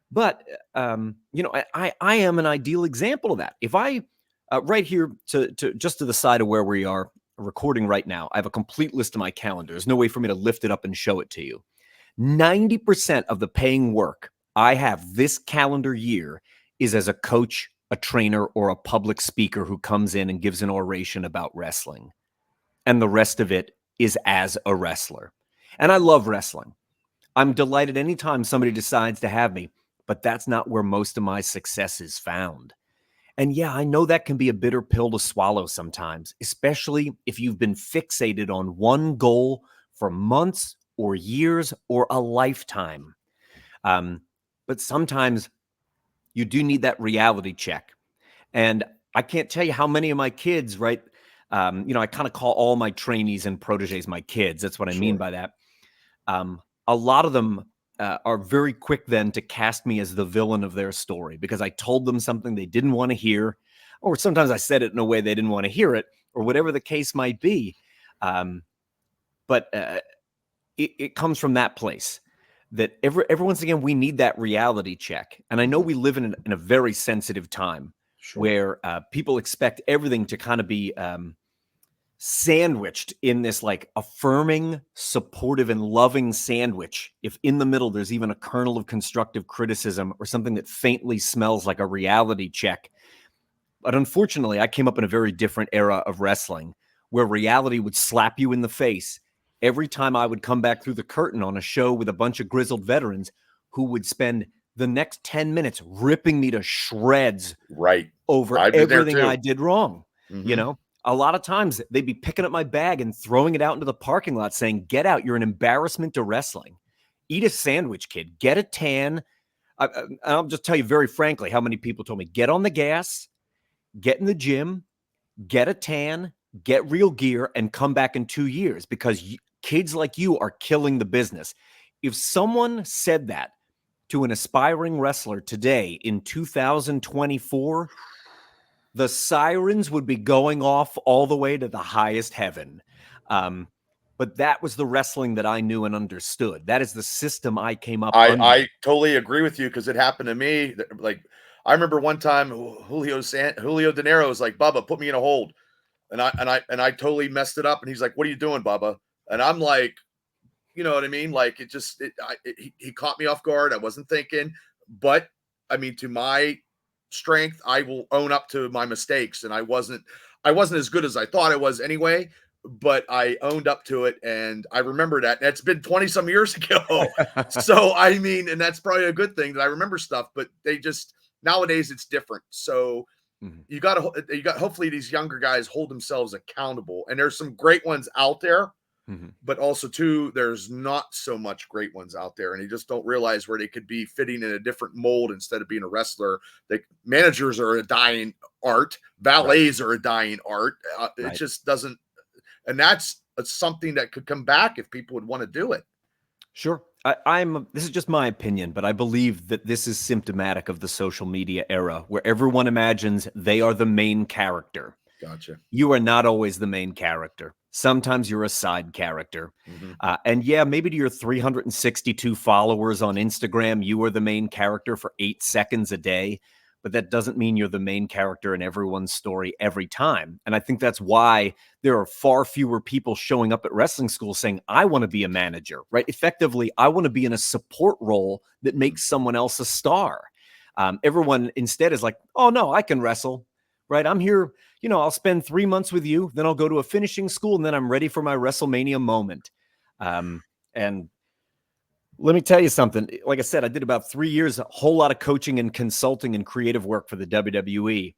But, I am an ideal example of that. If I, right here to just to the side of where we are recording right now, I have a complete list of my calendar. There's no way for me to lift it up and show it to you. 90% of the paying work I have this calendar year is as a coach, a trainer, or a public speaker who comes in and gives an oration about wrestling. And the rest of it is as a wrestler. And I love wrestling. I'm delighted anytime somebody decides to have me, but that's not where most of my success is found. And yeah, I know that can be a bitter pill to swallow sometimes, especially if you've been fixated on one goal for months or years or a lifetime. But sometimes you do need that reality check. And I can't tell you how many of my kids, right? I kind of call all my trainees and proteges my kids. That's what I mean by that. A lot of them are very quick then to cast me as the villain of their story because I told them something they didn't want to hear, or sometimes I said it in a way they didn't want to hear it, or whatever the case might be. But it comes from that place that every once again, we need that reality check. And I know we live in a very sensitive time where people expect everything to kind of be sandwiched in this like affirming, supportive, and loving sandwich. If in the middle there's even a kernel of constructive criticism or something that faintly smells like a reality check. But unfortunately, I came up in a very different era of wrestling where reality would slap you in the face every time I would come back through the curtain on a show with a bunch of grizzled veterans who would spend the next 10 minutes ripping me to shreds over everything I did wrong. Mm-hmm. A lot of times they'd be picking up my bag and throwing it out into the parking lot saying, "Get out. You're an embarrassment to wrestling. Eat a sandwich, kid. Get a tan." I'll just tell you very frankly how many people told me, get on the gas, get in the gym, get a tan, get real gear, and come back in 2 years because kids like you are killing the business. if someone said that to an aspiring wrestler today in 2024, the sirens would be going off all the way to the highest heaven. But that was the wrestling that I knew and understood. That is the system I came up under. I totally agree with you because it happened to me. Like, I remember one time Julio De Niro was like, "Bubba, put me in a hold," and I totally messed it up. And he's like, "What are you doing, Bubba?" And I'm like, you know what I mean? Like, he caught me off guard. I wasn't thinking, but I mean, to my strength, I will own up to my mistakes, and I wasn't as good as I thought I was anyway. But I owned up to it, and I remember that. And it's been 20 some years ago. So I mean, and that's probably a good thing that I remember stuff. But they just nowadays it's different. So you got hopefully these younger guys hold themselves accountable, and there's some great ones out there. But also, too, there's not so much great ones out there, and they just don't realize where they could be fitting in a different mold instead of being a wrestler. Managers are a dying art. Valets are a dying art. It just doesn't, and that's something that could come back if people would want to do it. Sure. This is just my opinion, but I believe that this is symptomatic of the social media era where everyone imagines they are the main character. Gotcha. You are not always the main character. Sometimes you're a side character. And yeah, maybe to your 362 followers on Instagram, you are the main character for 8 seconds a day, but that doesn't mean you're the main character in everyone's story every time. And I think that's why there are far fewer people showing up at wrestling school saying, I want to be a manager, right? Effectively, I want to be in a support role that makes someone else a star. Everyone instead is like, oh no, I can wrestle. Right. I'm here. I'll spend 3 months with you. Then I'll go to a finishing school and then I'm ready for my WrestleMania moment. And let me tell you something. Like I said, I did about 3 years, a whole lot of coaching and consulting and creative work for the WWE.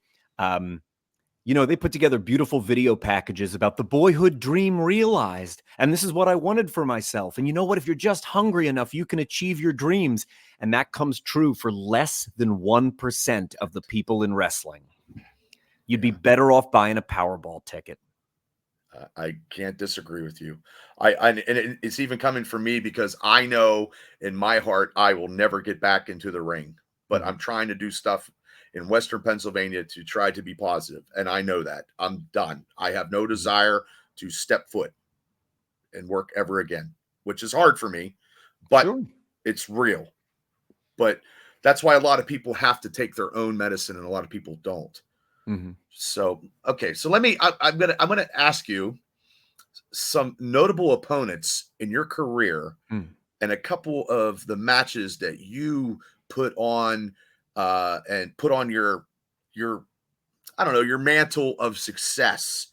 They put together beautiful video packages about the boyhood dream realized. And this is what I wanted for myself. And you know what? If you're just hungry enough, you can achieve your dreams. And that comes true for less than 1% of the people in wrestling. You'd be better off buying a Powerball ticket. I can't disagree with you. And it's even coming from me because I know in my heart I will never get back into the ring. But I'm trying to do stuff in Western Pennsylvania to try to be positive, and I know that I'm done. I have no desire to step foot and work ever again, which is hard for me, but it's real. But that's why a lot of people have to take their own medicine, and a lot of people don't. So, okay. So I'm going to ask you some notable opponents in your career and a couple of the matches that you put on and put on your, I don't know, your mantle of success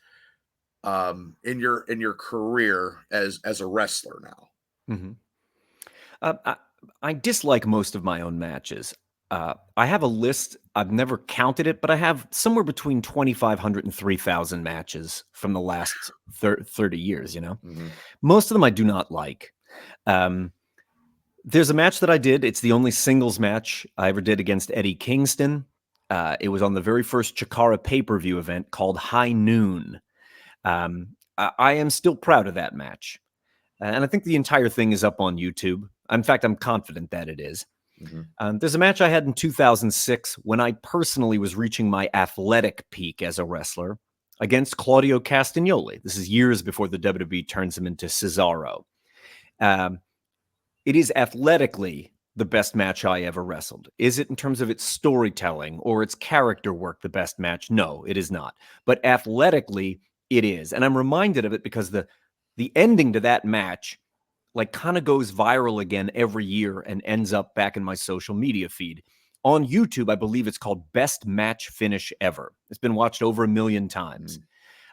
in your career as a wrestler now. I dislike most of my own matches. I have a list. I've never counted it, but I have somewhere between 2,500 and 3,000 matches from the last 30 years, Most of them I do not like. There's a match that I did. It's the only singles match I ever did against Eddie Kingston. It was on the very first Chikara pay-per-view event called High Noon. I am still proud of that match. And I think the entire thing is up on YouTube. In fact, I'm confident that it is. There's a match I had in 2006 when I personally was reaching my athletic peak as a wrestler against Claudio Castagnoli. This is years before the WWE turns him into Cesaro. It is athletically the best match I ever wrestled. Is it in terms of its storytelling or its character work the best match? No, it is not. But athletically, it is. And I'm reminded of it because the ending to that match kind of goes viral again every year and ends up back in my social media feed. On YouTube, I believe it's called Best Match Finish Ever. It's been watched over 1 million times.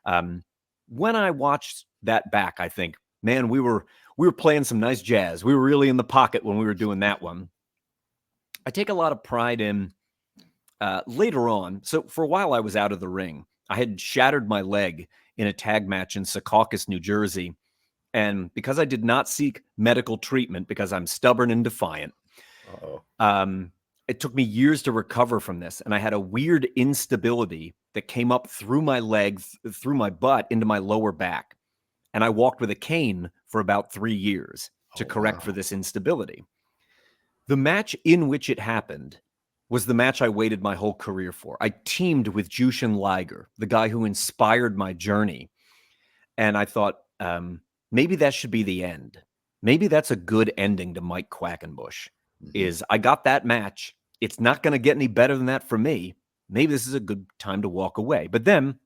When I watched that back, I think, man, we were playing some nice jazz. We were really in the pocket when we were doing that one. I take a lot of pride in later on. So for a while I was out of the ring. I had shattered my leg in a tag match in Secaucus, New Jersey. And because I did not seek medical treatment because I'm stubborn and defiant, it took me years to recover from this. And I had a weird instability that came up through my leg, through my butt, into my lower back. And I walked with a cane for about 3 years. to Oh, correct wow. for this instability. The match in which it happened was the match I waited my whole career for. I teamed with Jushin Liger, the guy who inspired my journey. And I thought, maybe that should be the end. Maybe that's a good ending to Mike Quackenbush. Mhm. Is I got that match. It's not going to get any better than that for me. Maybe this is a good time to walk away. But then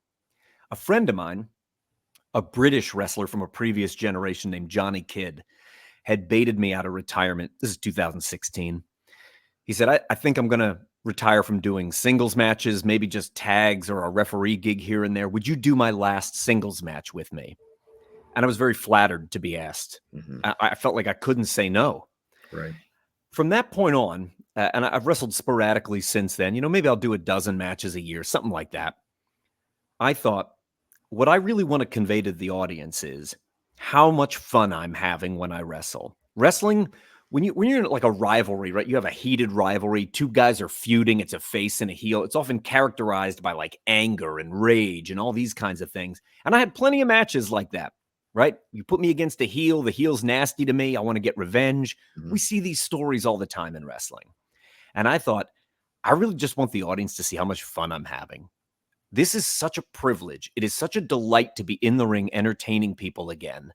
a friend of mine, a British wrestler from a previous generation named Johnny Kidd, had baited me out of retirement. This is 2016. He said, I think I'm going to retire from doing singles matches, maybe just tags or a referee gig here and there. Would you do my last singles match with me? And I was very flattered to be asked. Mhm. I felt like I couldn't say no. Right. From that point on, and I've wrestled sporadically since then, maybe I'll do a dozen matches a year, something like that. I thought, what I really want to convey to the audience is how much fun I'm having when I wrestle. Wrestling, when you're in like a rivalry, right? You have a heated rivalry. Two guys are feuding. It's a face and a heel. It's often characterized by like anger and rage and all these kinds of things. And I had plenty of matches like that, right? You put me against a heel. The heel's nasty to me. I want to get revenge. Mhm. We see these stories all the time in wrestling. And I thought, I really just want the audience to see how much fun I'm having. This is such a privilege. It is such a delight to be in the ring entertaining people again.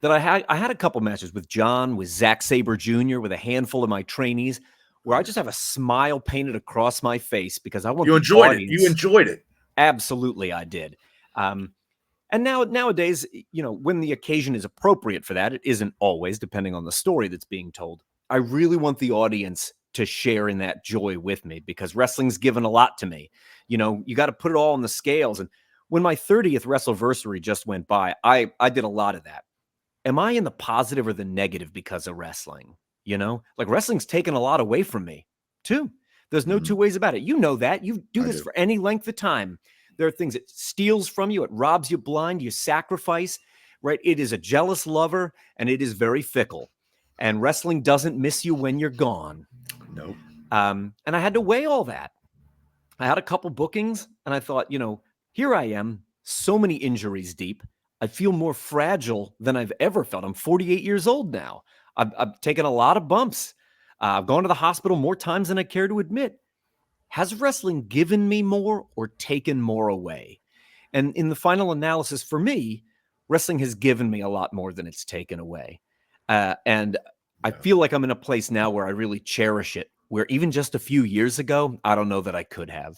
That I had a couple matches with John, with Zack Sabre Jr., with a handful of my trainees, where I just have a smile painted across my face because I want You the enjoyed it. audience. You enjoyed it. Absolutely, I did. And nowadays, when the occasion is appropriate for that, it isn't always, depending on the story that's being told. I really want the audience to share in that joy with me because wrestling's given a lot to me. You got to put it all on the scales. And when my 30th Wrestleversary just went by, I did a lot of that. Am I in the positive or the negative because of wrestling? Like wrestling's taken a lot away from me too. There's no Mhm. two ways about it. You know that. You do I this do. for any length of time. There are things it steals from you. It robs you blind. You sacrifice, right? It is a jealous lover and it is very fickle. And wrestling doesn't miss you when you're gone. Nope. And I had to weigh all that. I had a couple bookings and I thought, here I am, so many injuries deep. I feel more fragile than I've ever felt. I'm 48 years old now. I've taken a lot of bumps. I've gone to the hospital more times than I care to admit. Has wrestling given me more or taken more away? And in the final analysis for me, wrestling has given me a lot more than it's taken away. And I Yeah. feel like I'm in a place now where I really cherish it, where even just a few years ago, I don't know that I could have.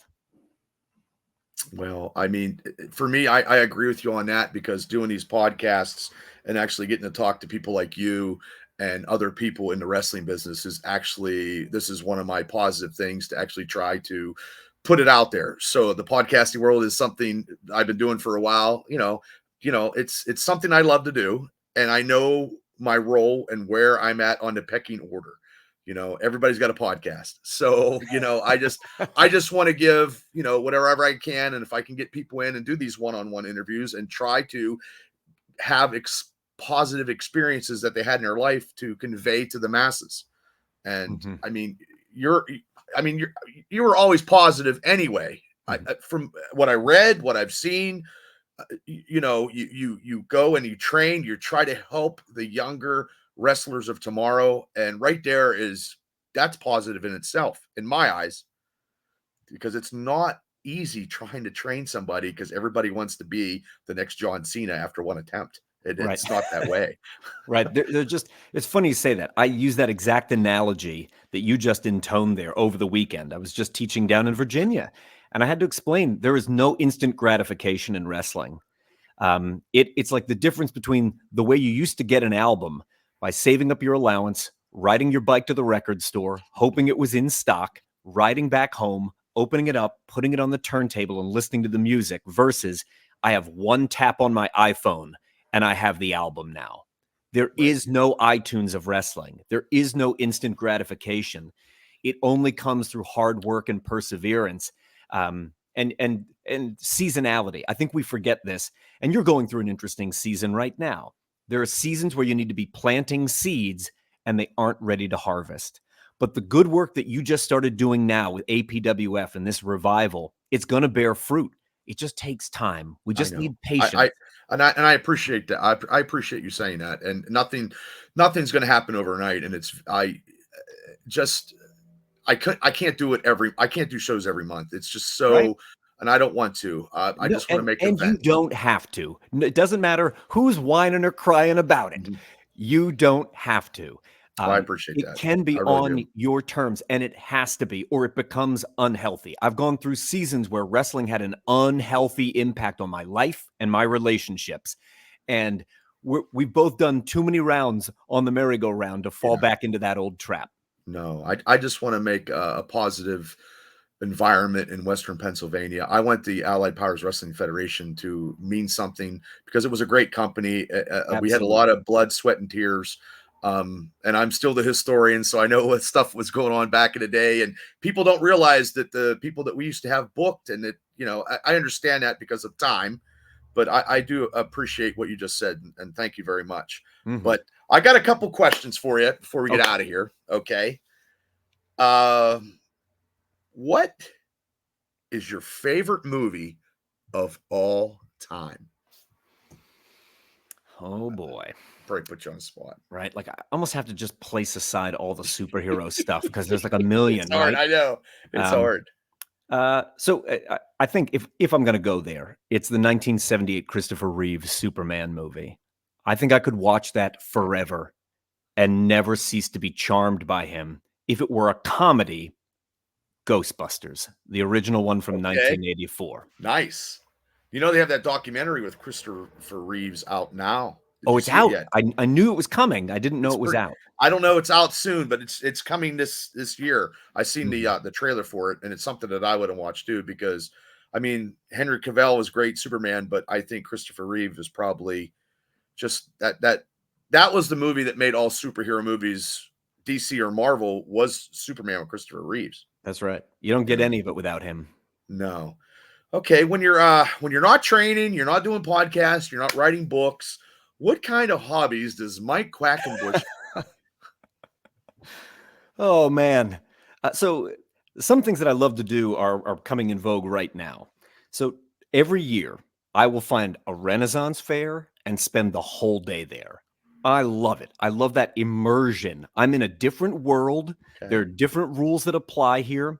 Well, I mean, for me, I agree with you on that because doing these podcasts and actually getting to talk to people like you and other people in the wrestling business is actually, this is one of my positive things to actually try to put it out there. So the podcasting world is something I've been doing for a while. It's something I love to do, and I know my role and where I'm at on the pecking order. Everybody's got a podcast, so I just want to give, whatever I can. And if I can get people in and do these one-on-one interviews and try to have positive experiences that they had in their life to convey to the masses. And Mhm. I mean, you were always positive anyway. Mhm. From what I read, what I've seen, you go and you train, you try to help the younger wrestlers of tomorrow. And right there that's positive in itself, in my eyes, because it's not easy trying to train somebody because everybody wants to be the next John Cena after one attempt. Right. It's not that way. Right. They're just, it's funny you say that. I use that exact analogy that you just intoned there over the weekend. I was just teaching down in Virginia and I had to explain there is no instant gratification in wrestling. It's like the difference between the way you used to get an album by saving up your allowance, riding your bike to the record store, hoping it was in stock, riding back home, opening it up, putting it on the turntable and listening to the music versus I have one tap on my iPhone and I have the album now. There Right. is no iTunes of wrestling. There is no instant gratification. It only comes through hard work and perseverance. And seasonality. I think we forget this. And you're going through an interesting season right now. There are seasons where you need to be planting seeds and they aren't ready to harvest. But the good work that you just started doing now with APWF and this revival, it's going to bear fruit. It just takes time. We I just know. need I patience. And I appreciate that. I appreciate you saying that. And nothing's going to happen overnight. And just I can't do it I can't do shows every month. It's just Right. so, and I don't want to. I No, just want to make an and you event. don't have to. It doesn't matter who's whining or crying about it. Mhm. You don't have to. Well, I appreciate It that. can be I really on do. your terms, and it has to be, or it becomes unhealthy. I've gone through seasons where wrestling had an unhealthy impact on my life and my relationships, and we've both done too many rounds on the merry-go-round to fall Yeah. back into that old trap. No, I just want to make a positive environment in Western Pennsylvania. I want the Allied Powers Wrestling Federation to mean something because it was a great company. We had a lot Absolutely. of blood, sweat, and tears. And I'm still the historian, so I know what stuff was going on back in the day. And people don't realize that the people that we used to have booked, and I understand that because of time, but I do appreciate what you just said, and thank you very much. Mhm. But I got a couple questions for you before we get Okay. out of here. Okay. Um, what is your favorite movie of all time? Oh, boy. Probably put you on the spot. Right? Like, I almost have to just place aside all the superhero stuff because there's, like, a It's million, hard. right? I know. It's Um, hard. I think if I'm gonna go there, it's the 1978 Christopher Reeves Superman movie. I think I could watch that forever and never cease to be charmed by him. If it were a comedy, Ghostbusters, the original one from Okay. 1984. Nice. They have that documentary with Christopher Reeves out now. Did Oh, you it's see it out. yet? I knew it was coming. I didn't know It's it was pretty. out. I don't know. It's out soon, but it's coming this year. I seen Mhm. the trailer for it, and it's something that I would have watched too. Because I mean, Henry Cavill was great Superman, but I think Christopher Reeve is probably just that was the movie that made all superhero movies, DC or Marvel, was Superman with Christopher Reeves. That's right. You don't You get know, any of it without him. no. Okay, when you're not training, you're not doing podcasts, you're not writing books. What kind of hobbies does Mike Quackenbush? Oh, man. So some things that I love to do are coming in vogue right now. So every year, I will find a Renaissance fair and spend the whole day there. I love it. I love that immersion. I'm in a different world. There are Okay. different rules that apply here.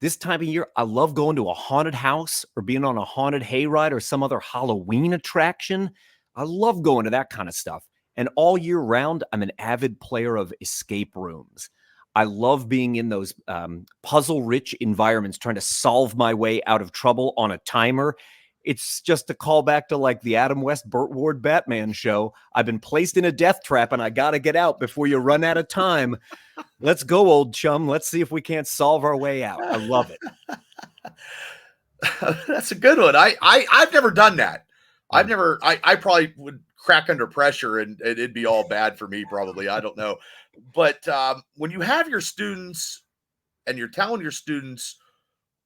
This time of year, I love going to a haunted house or being on a haunted hayride or some other Halloween attraction. I love going to that kind of stuff. And all year round, I'm an avid player of escape rooms. I love being in those puzzle-rich environments, trying to solve my way out of trouble on a timer. It's just a callback to like the Adam West, Burt Ward Batman show. I've been placed in a death trap and I got to get out before you run out of time. Let's go, old chum. Let's see if we can't solve our way out. I love it. That's a good one. I've never done that. I've Mm. never. I probably would crack under pressure and it'd be all bad for me. Probably. I don't know. But when you have your students and you're telling your students,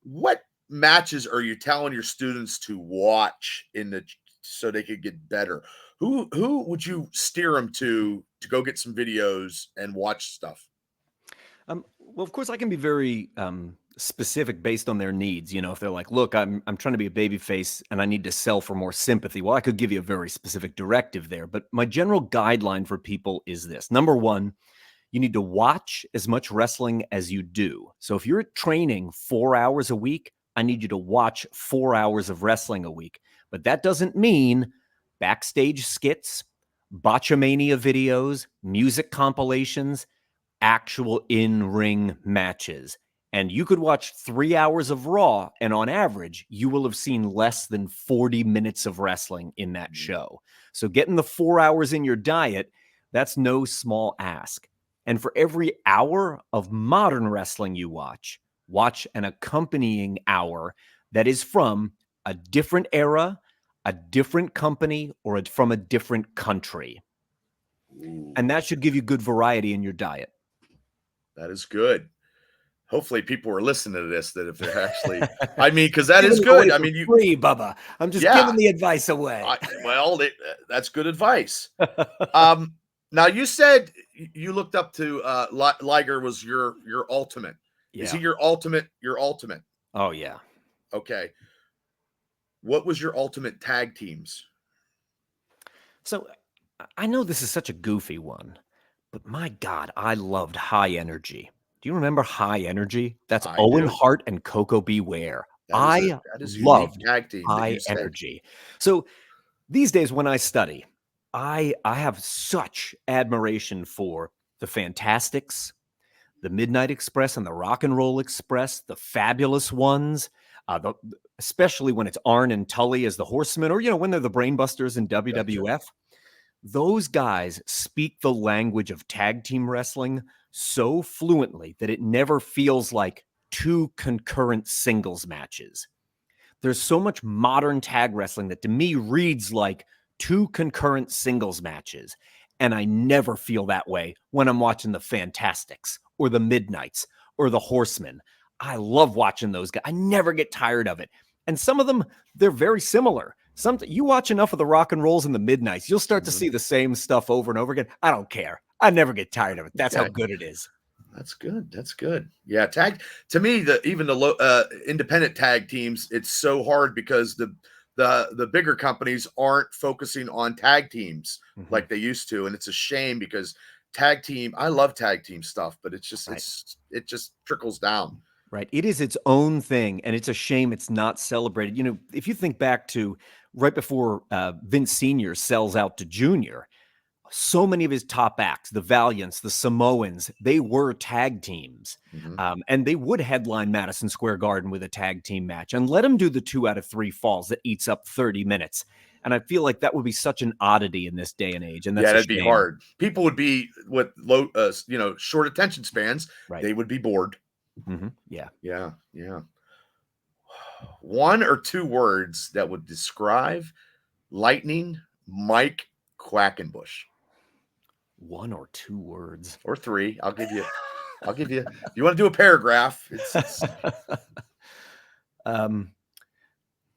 what matches are you telling your students to watch so they could get better? Who would you steer them to go get some videos and watch stuff? Well, of course, I can be very specific based on their needs. You know, if they're like, "Look, I'm trying to be a baby face and I need to sell for more sympathy," well, I could give you a very specific directive there. But my general guideline for people is this: number one, you need to watch as much wrestling as you do. So if you're training 4 hours a week, I need you to watch 4 hours of wrestling a week. But that doesn't mean backstage skits, botchamania videos, music compilations, actual in-ring matches. And you could watch 3 hours of Raw, and on average, you will have seen less than 40 minutes of wrestling in that show. So getting the 4 hours in your diet, that's no small ask. And for every hour of modern wrestling you watch an accompanying hour that is from a different era, a different company, or from a different country. Ooh, And that should give you good variety in your diet. that is good. Hopefully, people are listening to this. That if they're actually, I mean, because that is Giving it away good. I for mean, free, Bubba. I'm just yeah. giving the advice away. That's good advice. Um, Now you said you looked up to Liger was your ultimate. Is he Yeah. your ultimate? Your ultimate? Oh, yeah. Okay. What was your ultimate tag teams? So I know this is such a goofy one, but my God, I loved High Energy. Do you remember High Energy? That's I Owen do. Hart and Coco Beware. That is I a unique loved tag team that High you said. Energy. So these days when I study, I have such admiration for the Fantastics, the Midnight Express and the Rock and Roll Express, the Fabulous Ones, especially when it's Arn and Tully as the Horsemen, or when they're the Brainbusters in Gotcha. WWF. Those guys speak the language of tag team wrestling so fluently that it never feels like two concurrent singles matches. There's so much modern tag wrestling that to me reads like two concurrent singles matches. And I never feel that way when I'm watching the Fantastics or the Midnights or the Horsemen. I love watching those guys. I never get tired of it. And some of them, they're very similar. You watch enough of the Rock and Rolls and the Midnights, you'll start to see the same stuff over and over again. I don't care. I never get tired of it. That's how good it is. That's good. That's good. Yeah, tag to me, even the independent tag teams, it's so hard because the bigger companies aren't focusing on tag teams like they used to, and it's a shame because tag team. I love tag team stuff, but it's just it just trickles down. Right. It is its own thing, and it's a shame it's not celebrated. If you think back to right before Vince Sr. sells out to Junior, so many of his top acts, the Valiants, the Samoans, they were tag teams. And they would headline Madison Square Garden with a tag team match and let him do the 2 out of 3 falls that eats up 30 minutes. And I feel like that would be such an oddity in this day and age. And that's that'd be hard. People would be with low, short attention spans. Right. They would be bored. Yeah. Yeah. 1 or 2 words that would describe Lightning Mike Quackenbush. 1 or 2 words. Or 3. I'll give you. If you want to do a paragraph, it's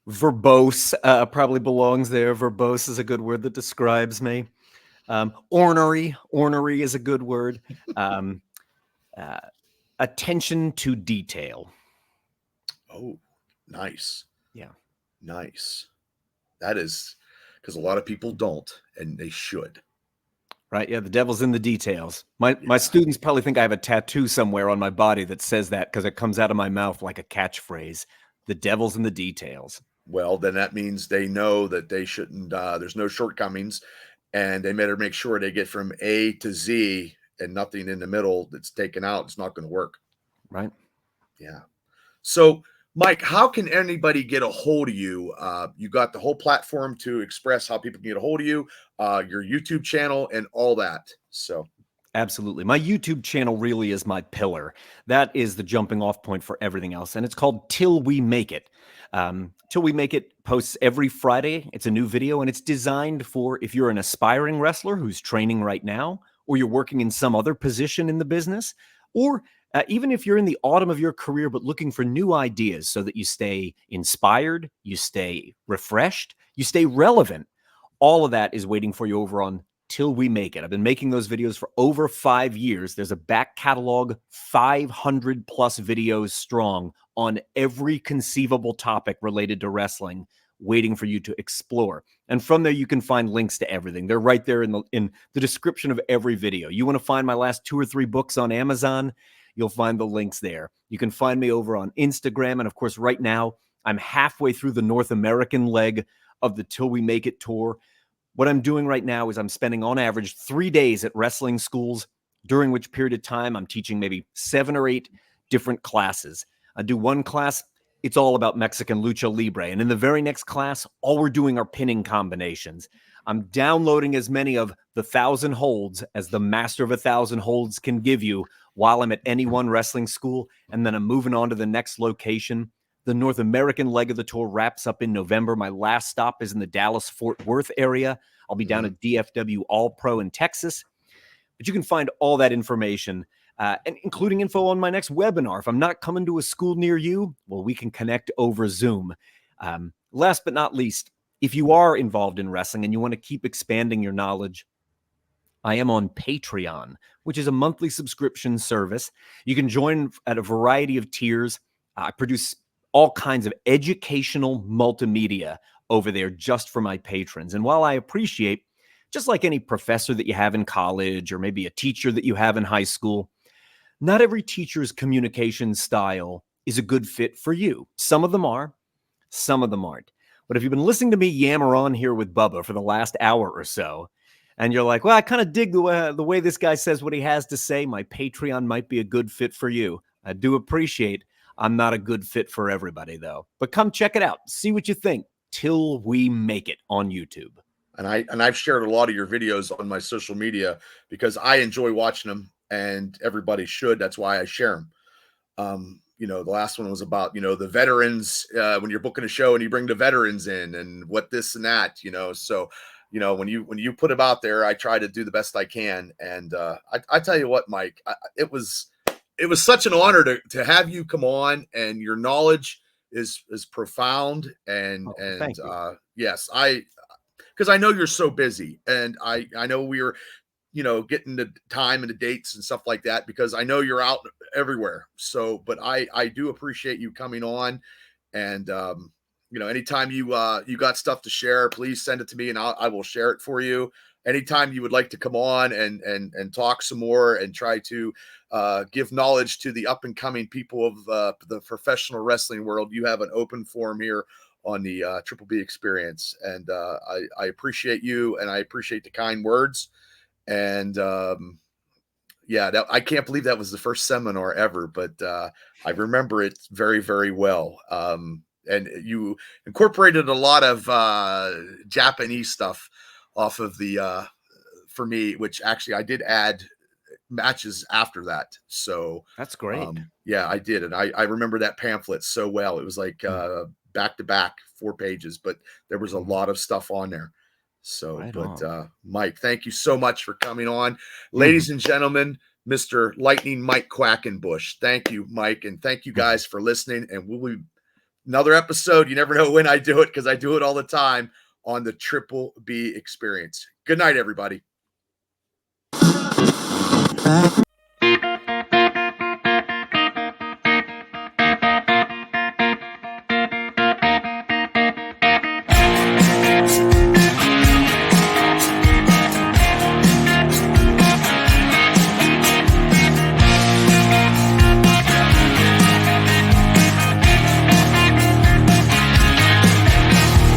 verbose probably belongs there. Verbose is a good word that describes me. Ornery is a good word. Attention to detail. Oh, nice. Yeah. Nice. That is because a lot of people don't, and they should. Right. Yeah. The devil's in the details. My students probably think I have a tattoo somewhere on my body that says that because it comes out of my mouth like a catchphrase. The devil's in the details. Well, then that means they know that they shouldn't, there's no shortcomings, and they better make sure they get from A to Z and nothing in the middle that's taken out. It's not going to work. Right. Yeah. So, Mike, how can anybody get a hold of you? You got the whole platform to express how people can get a hold of you, your YouTube channel, and all that. So, absolutely. My YouTube channel really is my pillar. That is the jumping off point for everything else. And it's called Till We Make It. Till We Make It posts every Friday. It's a new video, and it's designed for if you're an aspiring wrestler who's training right now, or you're working in some other position in the business, or even if you're in the autumn of your career but looking for new ideas so that you stay inspired, you stay refreshed, you stay relevant. All of that is waiting for you over on Till We Make It. I've been making those videos for over 5 years. There's a back catalog, 500 plus videos strong on every conceivable topic related to wrestling, waiting for you to explore. And from there, you can find links to everything. They're right there in the description of every video. You want to find my last 2 or 3 books on Amazon? You'll find the links there. You can find me over on Instagram. And of course, right now, I'm halfway through the North American leg of the Till We Make It tour. What I'm doing right now is I'm spending on average 3 days at wrestling schools, during which period of time I'm teaching maybe 7 or 8 different classes. I do one class, it's all about Mexican lucha libre. And in the very next class, all we're doing are pinning combinations. I'm downloading as many of the 1,000 holds as the master of 1,000 holds can give you while I'm at any one wrestling school. And then I'm moving on to the next location. The North American leg of the tour wraps up in November. My last stop is in the Dallas-Fort Worth area. I'll be down at DFW All-Pro in Texas. But you can find all that information, and including info on my next webinar. If I'm not coming to a school near you, well, we can connect over Zoom. Last but not least, if you are involved in wrestling and you want to keep expanding your knowledge, I am on Patreon, which is a monthly subscription service. You can join at a variety of tiers. I produce all kinds of educational multimedia over there just for my patrons. And while I appreciate just like any professor that you have in college or maybe a teacher that you have in high school. Not every teacher's communication style is a good fit for you. Some of them are, some of them aren't. But if you've been listening to me yammer on here with Bubba for the last hour or so, and you're like, well, I kind of dig the way this guy says what he has to say, my Patreon might be a good fit for you. I do appreciate I'm not a good fit for everybody, though. But come check it out. See what you think. Till We Make It on YouTube. And I've shared a lot of your videos on my social media because I enjoy watching them, and everybody should. That's why I share them. The last one was about, the veterans, when you're booking a show and you bring the veterans in and what this and that, so, when you put them out there, I try to do the best I can. And I tell you what, Mike, it was such an honor to have you come on, and your knowledge is profound. And, Thank you. Yes, because I know you're so busy, and I know we were, getting the time and the dates and stuff like that, because I know you're out everywhere. So, but I do appreciate you coming on, and anytime you got stuff to share, please send it to me, and I will share it for you. Anytime you would like to come on and talk some more and try to give knowledge to the up and coming people of the professional wrestling world, you have an open forum here on the Triple B Experience. And I appreciate you, and I appreciate the kind words. And I can't believe that was the first seminar ever, but I remember it very, very well. And you incorporated a lot of Japanese stuff off of the for me, which actually I did add matches after that. So That's great. I did. And I remember that pamphlet so well. It was like back to back 4 pages, but there was a lot of stuff on there. So, Right Mike, thank you so much for coming on. Ladies and gentlemen, Mr. Lightning Mike Quackenbush. Thank you, Mike. And thank you guys for listening. And we'll be another episode. You never know when I do it, because I do it all the time on the Triple B Experience. Good night, everybody.